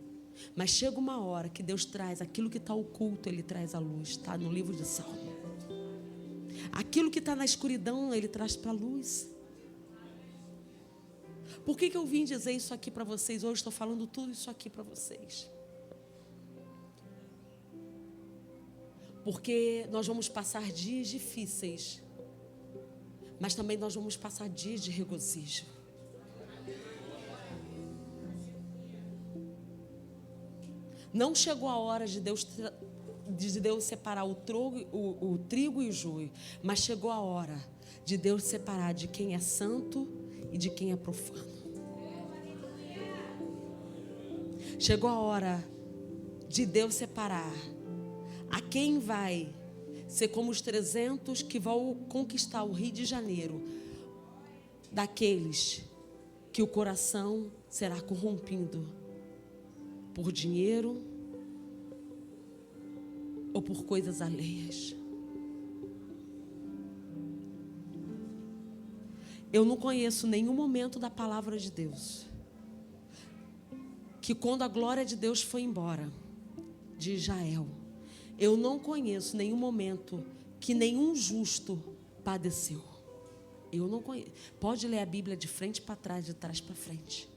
mas chega uma hora que Deus traz aquilo que está oculto, Ele traz à luz. Está no livro de Salmo. Aquilo que está na escuridão, Ele traz para a luz. Por que eu vim dizer isso aqui para vocês? Hoje estou falando tudo isso aqui para vocês. Porque nós vamos passar dias difíceis, mas também nós vamos passar dias de regozijo. Não chegou a hora de Deus separar o trigo e o joio, mas chegou a hora de Deus separar de quem é santo e de quem é profano. Chegou a hora de Deus separar a quem vai ser como os 300 que vão conquistar o Rio de Janeiro, daqueles que o coração será corrompido por dinheiro ou por coisas alheias. Eu não conheço nenhum momento da palavra de Deus que quando a glória de Deus foi embora de Israel, eu não conheço nenhum momento que nenhum justo padeceu. Eu não conheço. Pode ler a Bíblia de frente para trás, de trás para frente.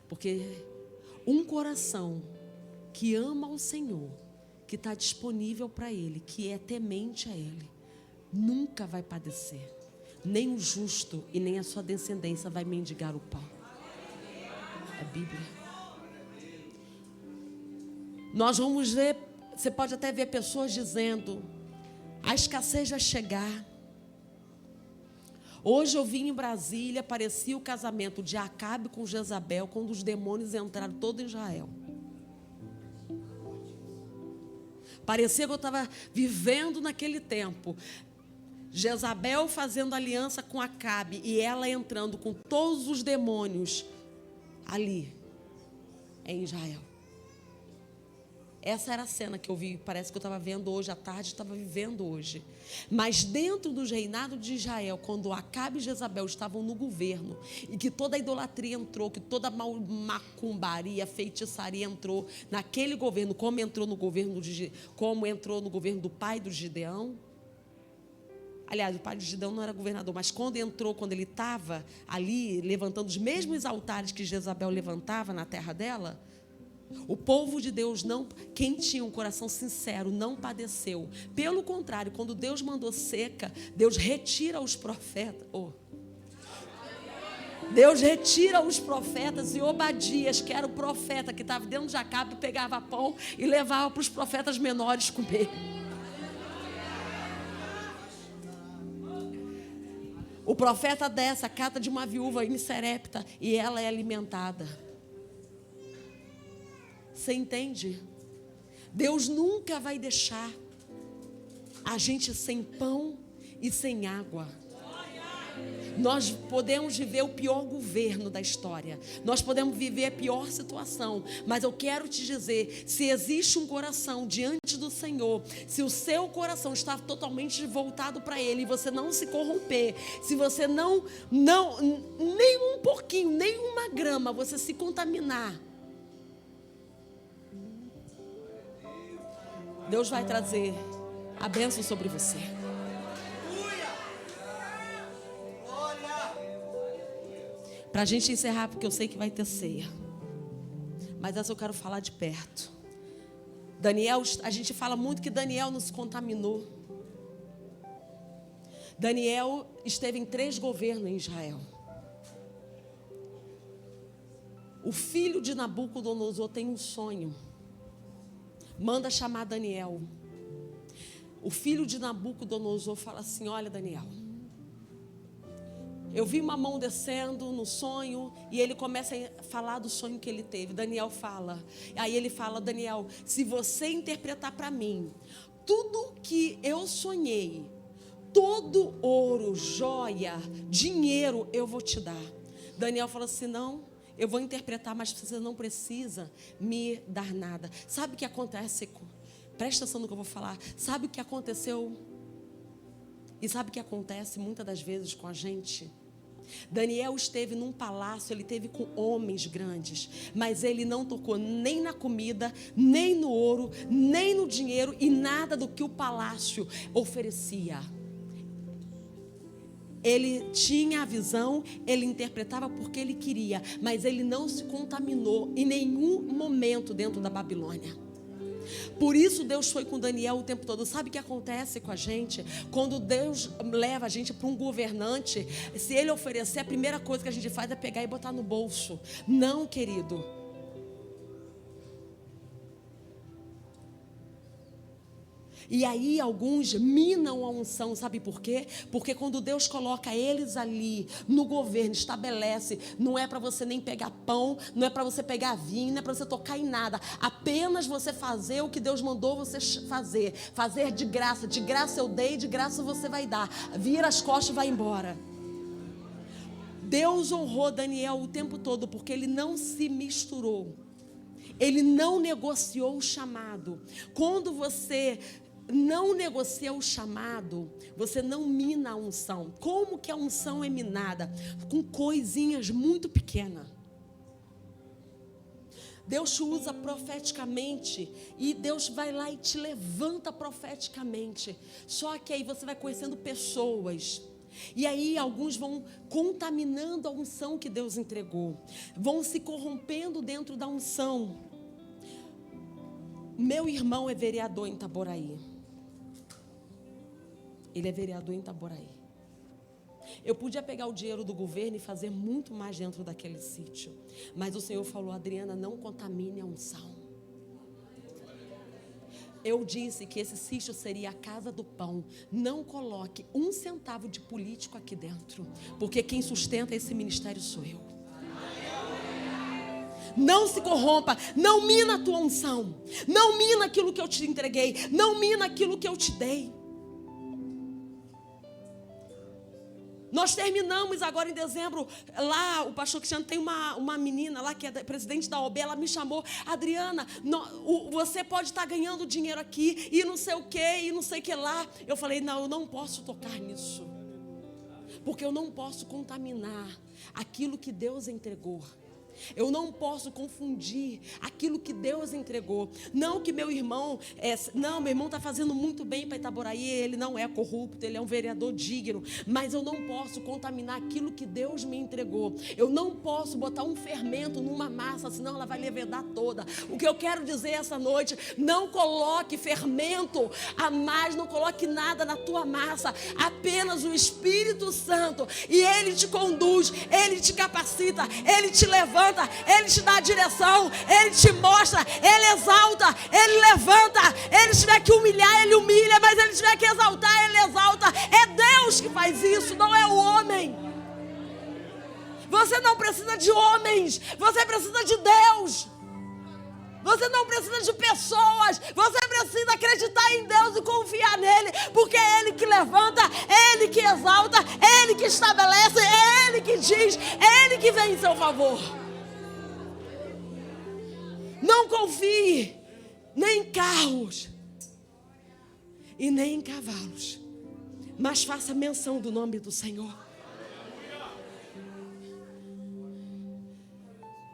Porque um coração que ama o Senhor, que está disponível para Ele, que é temente a Ele, nunca vai padecer. Nem o justo e nem a sua descendência vai mendigar o pão. É Bíblia. Nós vamos ver, você pode até ver pessoas dizendo, a escassez vai chegar. Hoje eu vim em Brasília, parecia o casamento de Acabe com Jezabel, quando os demônios entraram todo em Israel. Parecia que eu estava vivendo naquele tempo. Jezabel fazendo aliança com Acabe e ela entrando com todos os demônios ali em Israel. Essa era a cena que eu vi, parece que eu estava vendo hoje à tarde, estava vivendo hoje. Mas dentro do reinado de Israel, quando Acabe e Jezabel estavam no governo, e que toda a idolatria entrou, que toda a macumbaria, feitiçaria entrou naquele governo, como entrou no governo do pai do Gideão. Aliás, o pai de Gideão não era governador, mas quando ele estava ali levantando os mesmos altares que Jezabel levantava na terra dela, o povo de Deus, quem tinha um coração sincero, não padeceu. Pelo contrário, quando Deus mandou seca, Deus retira os profetas. Deus retira os profetas, e Obadias, que era o profeta que estava dentro de Acabe, pegava pão e levava para os profetas menores comer. O profeta dessa cata de uma viúva em Serepta e ela é alimentada. Você entende? Deus nunca vai deixar a gente sem pão e sem água. Nós podemos viver o pior governo da história. Nós podemos viver a pior situação. Mas eu quero te dizer, se existe um coração diante do Senhor, se o seu coração está totalmente voltado para Ele, e você não se corromper, se você não nem um pouquinho, nem uma grama, você se contaminar, Deus vai trazer a bênção sobre você. Para a gente encerrar, porque eu sei que vai ter ceia, mas essa eu quero falar de perto. Daniel, a gente fala muito que Daniel nos contaminou. Daniel esteve em 3 governos em Israel. O filho de Nabucodonosor tem um sonho. Manda chamar Daniel. O filho de Nabucodonosor fala assim: olha, Daniel, eu vi uma mão descendo no sonho. E ele começa a falar do sonho que ele teve. Daniel fala. Aí ele fala: Daniel, se você interpretar para mim tudo que eu sonhei, todo ouro, joia, dinheiro eu vou te dar. Daniel fala assim: não, eu vou interpretar, mas você não precisa me dar nada. Sabe o que acontece? Presta atenção no que eu vou falar. Sabe o que aconteceu? E sabe o que acontece muitas das vezes com a gente? Daniel esteve num palácio, ele esteve com homens grandes, mas ele não tocou nem na comida, nem no ouro, nem no dinheiro e nada do que o palácio oferecia. Ele tinha a visão, ele interpretava porque ele queria, mas ele não se contaminou em nenhum momento dentro da Babilônia. Por isso Deus foi com Daniel o tempo todo. Sabe o que acontece com a gente? Quando Deus leva a gente para um governante, se ele oferecer, a primeira coisa que a gente faz é pegar e botar no bolso. Não, querido. E aí alguns minam a unção, sabe por quê? Porque quando Deus coloca eles ali no governo, estabelece, não é para você nem pegar pão, não é para você pegar vinho, não é para você tocar em nada, apenas você fazer o que Deus mandou você fazer de graça eu dei, de graça você vai dar, vira as costas e vai embora. Deus honrou Daniel o tempo todo, porque ele não se misturou, ele não negociou o chamado. Quando você não negocia o chamado, você não mina a unção. Como que a unção é minada? Com coisinhas muito pequenas. Deus te usa profeticamente e Deus vai lá e te levanta profeticamente. Só que aí você vai conhecendo pessoas. E aí alguns vão contaminando a unção que Deus entregou, vão se corrompendo dentro da unção. Meu irmão é vereador em Itaboraí. Ele é vereador em Itaboraí. Eu podia pegar o dinheiro do governo e fazer muito mais dentro daquele sítio, mas o Senhor falou: Adriana, não contamine a unção. Eu disse que esse sítio seria a casa do pão. Não coloque 1 centavo de político aqui dentro, porque quem sustenta esse ministério sou eu. Não se corrompa, não mina a tua unção, não mina aquilo que eu te entreguei, não mina aquilo que eu te dei. Nós terminamos agora em dezembro, lá o pastor Cristiano tem uma menina lá que é presidente da OB, ela me chamou: Adriana, você pode estar ganhando dinheiro aqui e não sei o que, e não sei o que lá. Eu falei: não, eu não posso tocar nisso, porque eu não posso contaminar aquilo que Deus entregou. Eu não posso confundir aquilo que Deus entregou. Não que meu irmão meu irmão está fazendo muito bem para Itaboraí, ele não é corrupto, ele é um vereador digno, mas eu não posso contaminar aquilo que Deus me entregou. Eu não posso botar um fermento numa massa, senão ela vai levedar toda. O que eu quero dizer essa noite: não coloque fermento a mais, não coloque nada na tua massa, apenas o Espírito Santo, e Ele te conduz, Ele te capacita, Ele te levanta, Ele te dá a direção, Ele te mostra, Ele exalta, Ele levanta. Ele tiver que humilhar, Ele humilha, mas Ele tiver que exaltar, Ele exalta. É Deus que faz isso, não é o homem. Você não precisa de homens, você precisa de Deus. Você não precisa de pessoas, você precisa acreditar em Deus e confiar nele, porque é Ele que levanta, é Ele que exalta, é Ele que estabelece, é Ele que diz, é Ele que vem em seu favor. Não confie nem em carros e nem em cavalos, mas faça menção do nome do Senhor.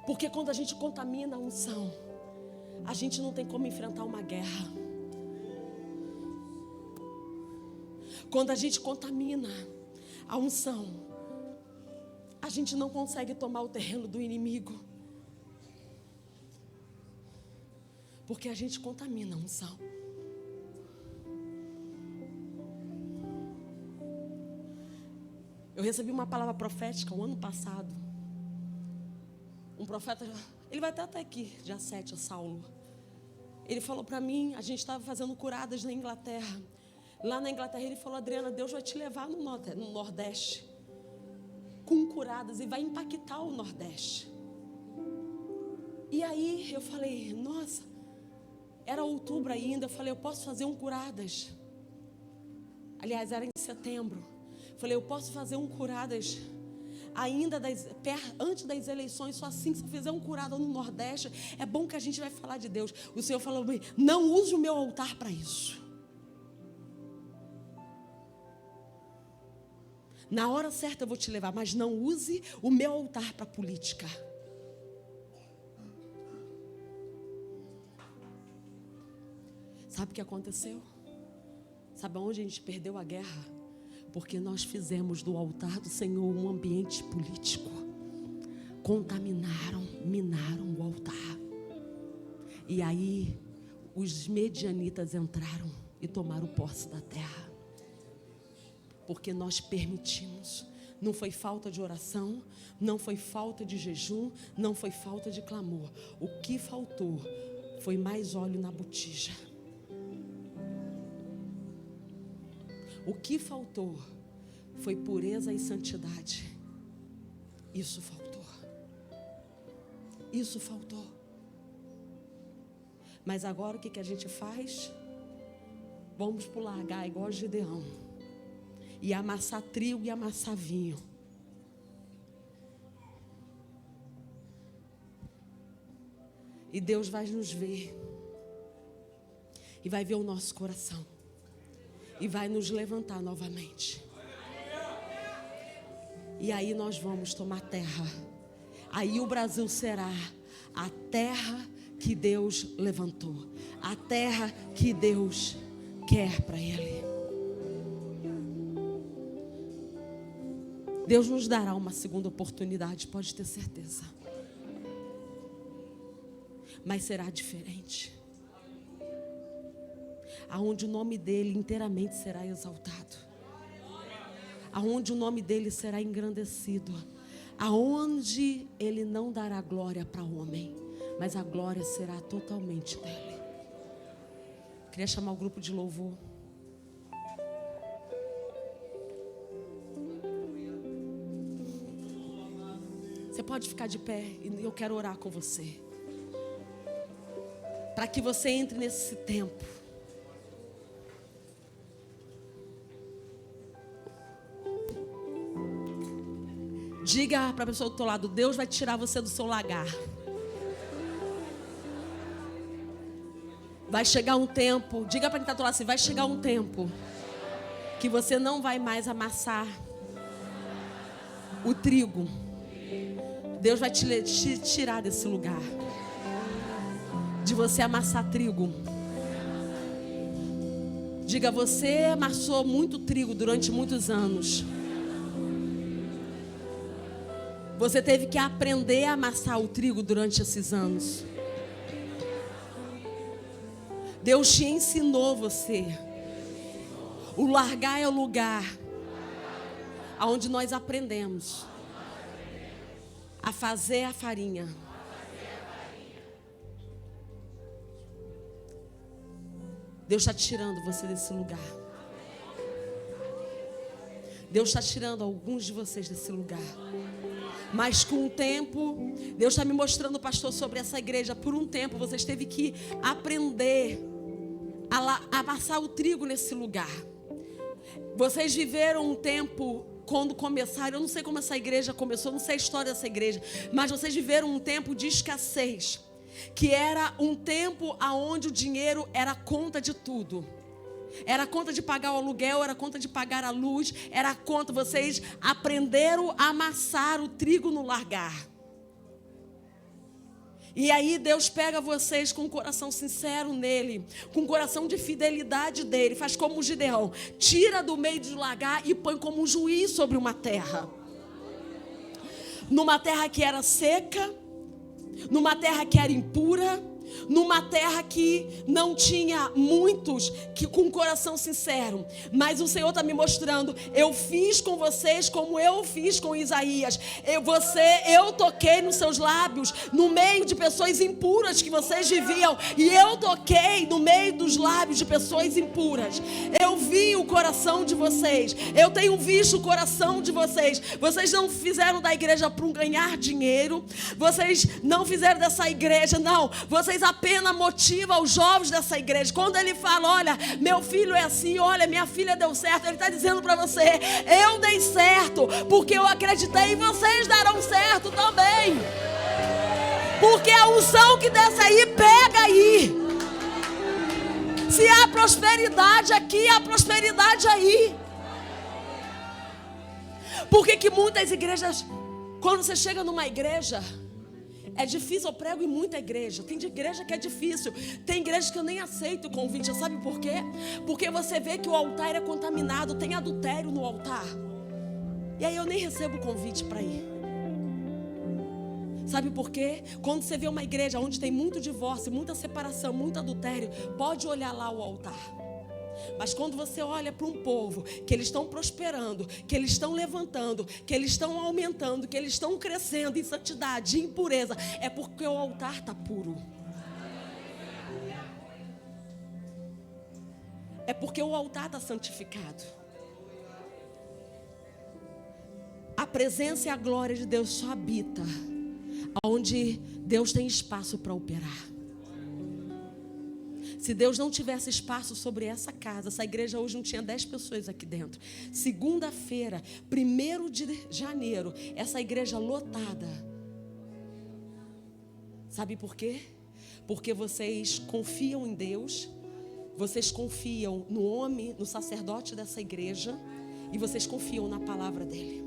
Porque quando a gente contamina a unção, a gente não tem como enfrentar uma guerra. Quando a gente contamina a unção, a gente não consegue tomar o terreno do inimigo. Porque a gente contamina a unção. Eu recebi uma palavra profética o ano passado. Um profeta, ele vai até aqui, dia 7, Saulo. Ele falou para mim, a gente estava fazendo curadas na Inglaterra. Lá na Inglaterra ele falou: Adriana, Deus vai te levar no Nordeste com curadas e vai impactar o Nordeste. E aí eu falei, nossa, era outubro ainda, eu falei, eu posso fazer um curadas. Aliás, era em setembro. Eu falei, eu posso fazer um curadas ainda antes das eleições, só assim, se eu fizer um curado no Nordeste, é bom que a gente vai falar de Deus. O Senhor falou, não use o meu altar para isso. Na hora certa eu vou te levar, mas não use o meu altar para política. Sabe o que aconteceu? Sabe aonde a gente perdeu a guerra? Porque nós fizemos do altar do Senhor um ambiente político. Contaminaram, minaram o altar. E aí os medianitas entraram e tomaram posse da terra. Porque nós permitimos. Não foi falta de oração, não foi falta de jejum, não foi falta de clamor. O que faltou foi mais óleo na botija. O que faltou foi pureza e santidade. Isso faltou. Isso faltou. Mas agora o que a gente faz? Vamos pro largar igual Gideão. E amassar trigo e amassar vinho. E Deus vai nos ver. E vai ver o nosso coração. E vai nos levantar novamente. E aí nós vamos tomar terra. Aí o Brasil será a terra que Deus levantou. A terra que Deus quer para Ele. Deus nos dará uma segunda oportunidade, pode ter certeza. Mas será diferente. Aonde o nome dele inteiramente será exaltado. Aonde o nome dele será engrandecido. Aonde ele não dará glória para o homem, mas a glória será totalmente dele. Queria chamar o grupo de louvor. Você pode ficar de pé e eu quero orar com você. Para que você entre nesse tempo. Diga para a pessoa do teu lado, Deus vai tirar você do seu lagar. Vai chegar um tempo, diga para quem está do teu lado assim, vai chegar um tempo que você não vai mais amassar o trigo. Deus vai te tirar desse lugar de você amassar trigo. Diga, você amassou muito trigo durante muitos anos. Você teve que aprender a amassar o trigo durante esses anos. Deus te ensinou você. O largar é o lugar onde nós aprendemos a fazer a farinha. Deus está tirando você desse lugar. Deus está tirando alguns de vocês desse lugar. Mas com o tempo, Deus está me mostrando, pastor, sobre essa igreja. Por um tempo, vocês teve que aprender a amassar o trigo nesse lugar. Vocês viveram um tempo, quando começaram, eu não sei como essa igreja começou, não sei a história dessa igreja, mas vocês viveram um tempo de escassez, que era um tempo onde o dinheiro era a conta de tudo. Era a conta de pagar o aluguel, era a conta de pagar a luz, era a conta, vocês aprenderam a amassar o trigo no largar. E aí Deus pega vocês com o coração sincero nele, com o coração de fidelidade dele, faz como o Gideão, tira do meio do largar e põe como um juiz sobre uma terra. Numa terra que era seca, numa terra que era impura, numa terra que não tinha muitos que com coração sincero, mas o Senhor está me mostrando, eu fiz com vocês como eu fiz com Isaías. Eu toquei nos seus lábios, no meio de pessoas impuras que vocês viviam, e eu toquei no meio dos lábios de pessoas impuras. Eu vi o coração de vocês, eu tenho visto o coração de vocês. Vocês não fizeram da igreja para ganhar dinheiro, vocês não fizeram dessa igreja, não, vocês apenas motivam os jovens dessa igreja. Quando ele fala, olha, meu filho é assim, olha, minha filha deu certo, ele está dizendo para você, eu dei certo, porque eu acreditei e vocês darão certo também. Porque a unção que desce aí, pega aí. Se há prosperidade aqui, há prosperidade aí. Por que muitas igrejas, quando você chega numa igreja, é difícil? Eu prego em muita igreja. Tem de igreja que é difícil. Tem igreja que eu nem aceito o convite. Sabe por quê? Porque você vê que o altar é contaminado, tem adultério no altar. E aí eu nem recebo o convite para ir. Sabe por quê? Quando você vê uma igreja onde tem muito divórcio, muita separação, muito adultério, pode olhar lá o altar. Mas quando você olha para um povo que eles estão prosperando, que eles estão levantando, que eles estão aumentando, que eles estão crescendo em santidade, em pureza, é porque o altar está puro. É porque o altar está santificado. A presença e a glória de Deus só habita onde Deus tem espaço para operar. Se Deus não tivesse espaço sobre essa casa, essa igreja hoje não tinha 10 pessoas aqui dentro. Segunda-feira, 1º de janeiro, essa igreja lotada. Sabe por quê? Porque vocês confiam em Deus, vocês confiam no homem, no sacerdote dessa igreja, e vocês confiam na palavra dele.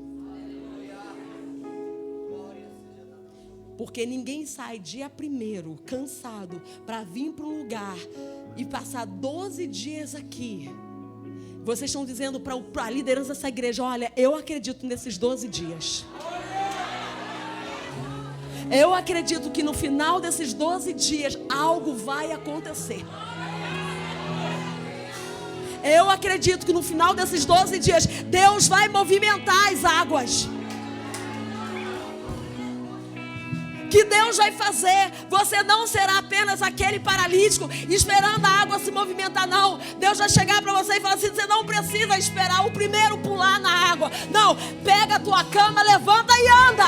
Porque ninguém sai dia 1º cansado para vir para um lugar e passar 12 dias aqui. Vocês estão dizendo para a liderança dessa igreja, olha, eu acredito nesses 12 dias. Eu acredito que no final desses 12 dias algo vai acontecer. Eu acredito que no final desses 12 dias Deus vai movimentar as águas. Que Deus vai fazer. Você não será apenas aquele paralítico esperando a água se movimentar, não. Deus vai chegar para você e falar assim, você não precisa esperar o primeiro pular na água. Não, pega a tua cama, levanta e anda.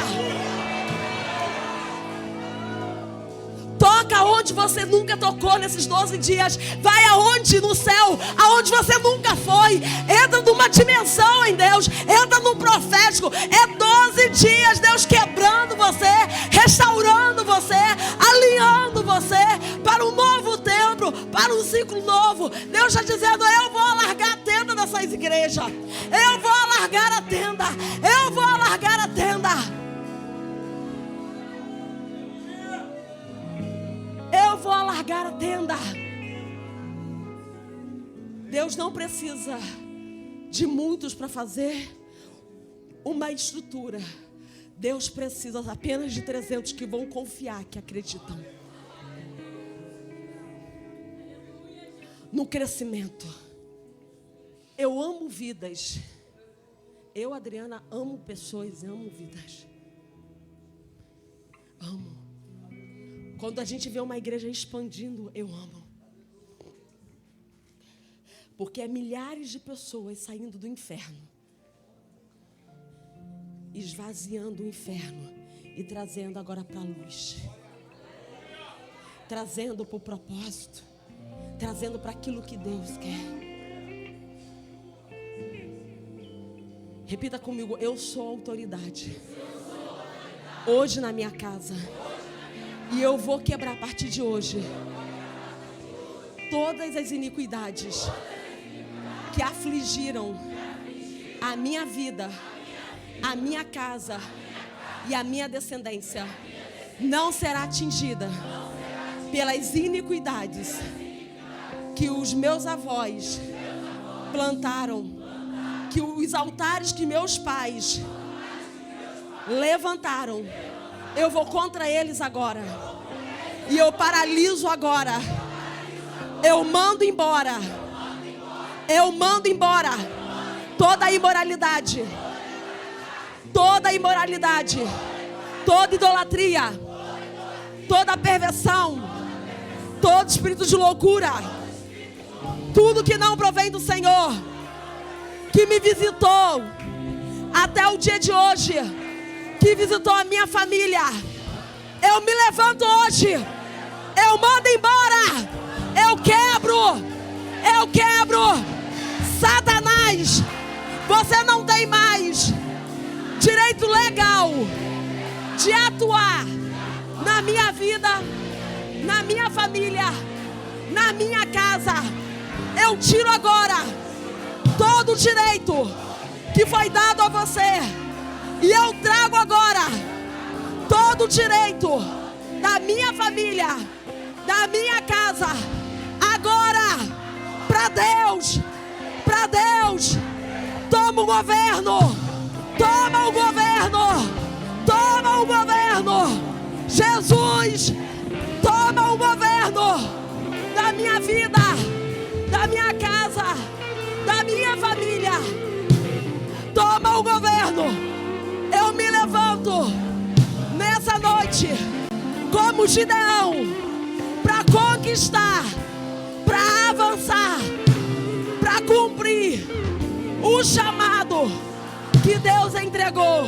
Toca onde você nunca tocou nesses 12 dias. Vai aonde no céu, aonde você nunca foi. Entra numa dimensão em Deus. Entra no profético. É 12 dias Deus quebrando você, restaurando você, alinhando você para um novo tempo, para um ciclo novo. Deus está dizendo, eu vou alargar a tenda dessas igrejas. Eu vou alargar a tenda. Eu vou alargar a tenda. Eu vou alargar a tenda. Deus não precisa de muitos para fazer uma estrutura. Deus precisa apenas de 300 que vão confiar, que acreditam no crescimento. Eu amo vidas. Eu, Adriana, amo pessoas, amo vidas. Amo. Quando a gente vê uma igreja expandindo, eu amo. Porque é milhares de pessoas saindo do inferno, esvaziando o inferno e trazendo agora para a luz. Trazendo para o propósito. Trazendo para aquilo que Deus quer. Repita comigo, eu sou autoridade. Hoje na minha casa. E eu vou quebrar a partir de hoje todas as iniquidades que afligiram a minha vida, a minha casa e a minha descendência. Não será atingida pelas iniquidades que os meus avós plantaram, que os altares que meus pais levantaram. Eu vou contra eles agora. E eu paraliso agora. Eu mando embora. Eu mando embora toda a imoralidade. Toda a imoralidade. Toda idolatria. Toda perversão. Todo espírito de loucura. Tudo que não provém do Senhor, que me visitou até o dia de hoje, que visitou a minha família, eu me levanto hoje, eu mando embora, eu quebro, Satanás, você não tem mais direito legal de atuar na minha vida, na minha família, na minha casa. Eu tiro agora todo o direito que foi dado a você. E eu trago agora todo o direito da minha família, da minha casa, agora para Deus. Para Deus. Toma o governo. Toma o governo. Toma o governo. Jesus, toma o governo da minha vida, da minha casa, da minha família. Toma o governo. Eu me levanto nessa noite como Gideão para conquistar, para avançar, para cumprir o chamado que Deus entregou.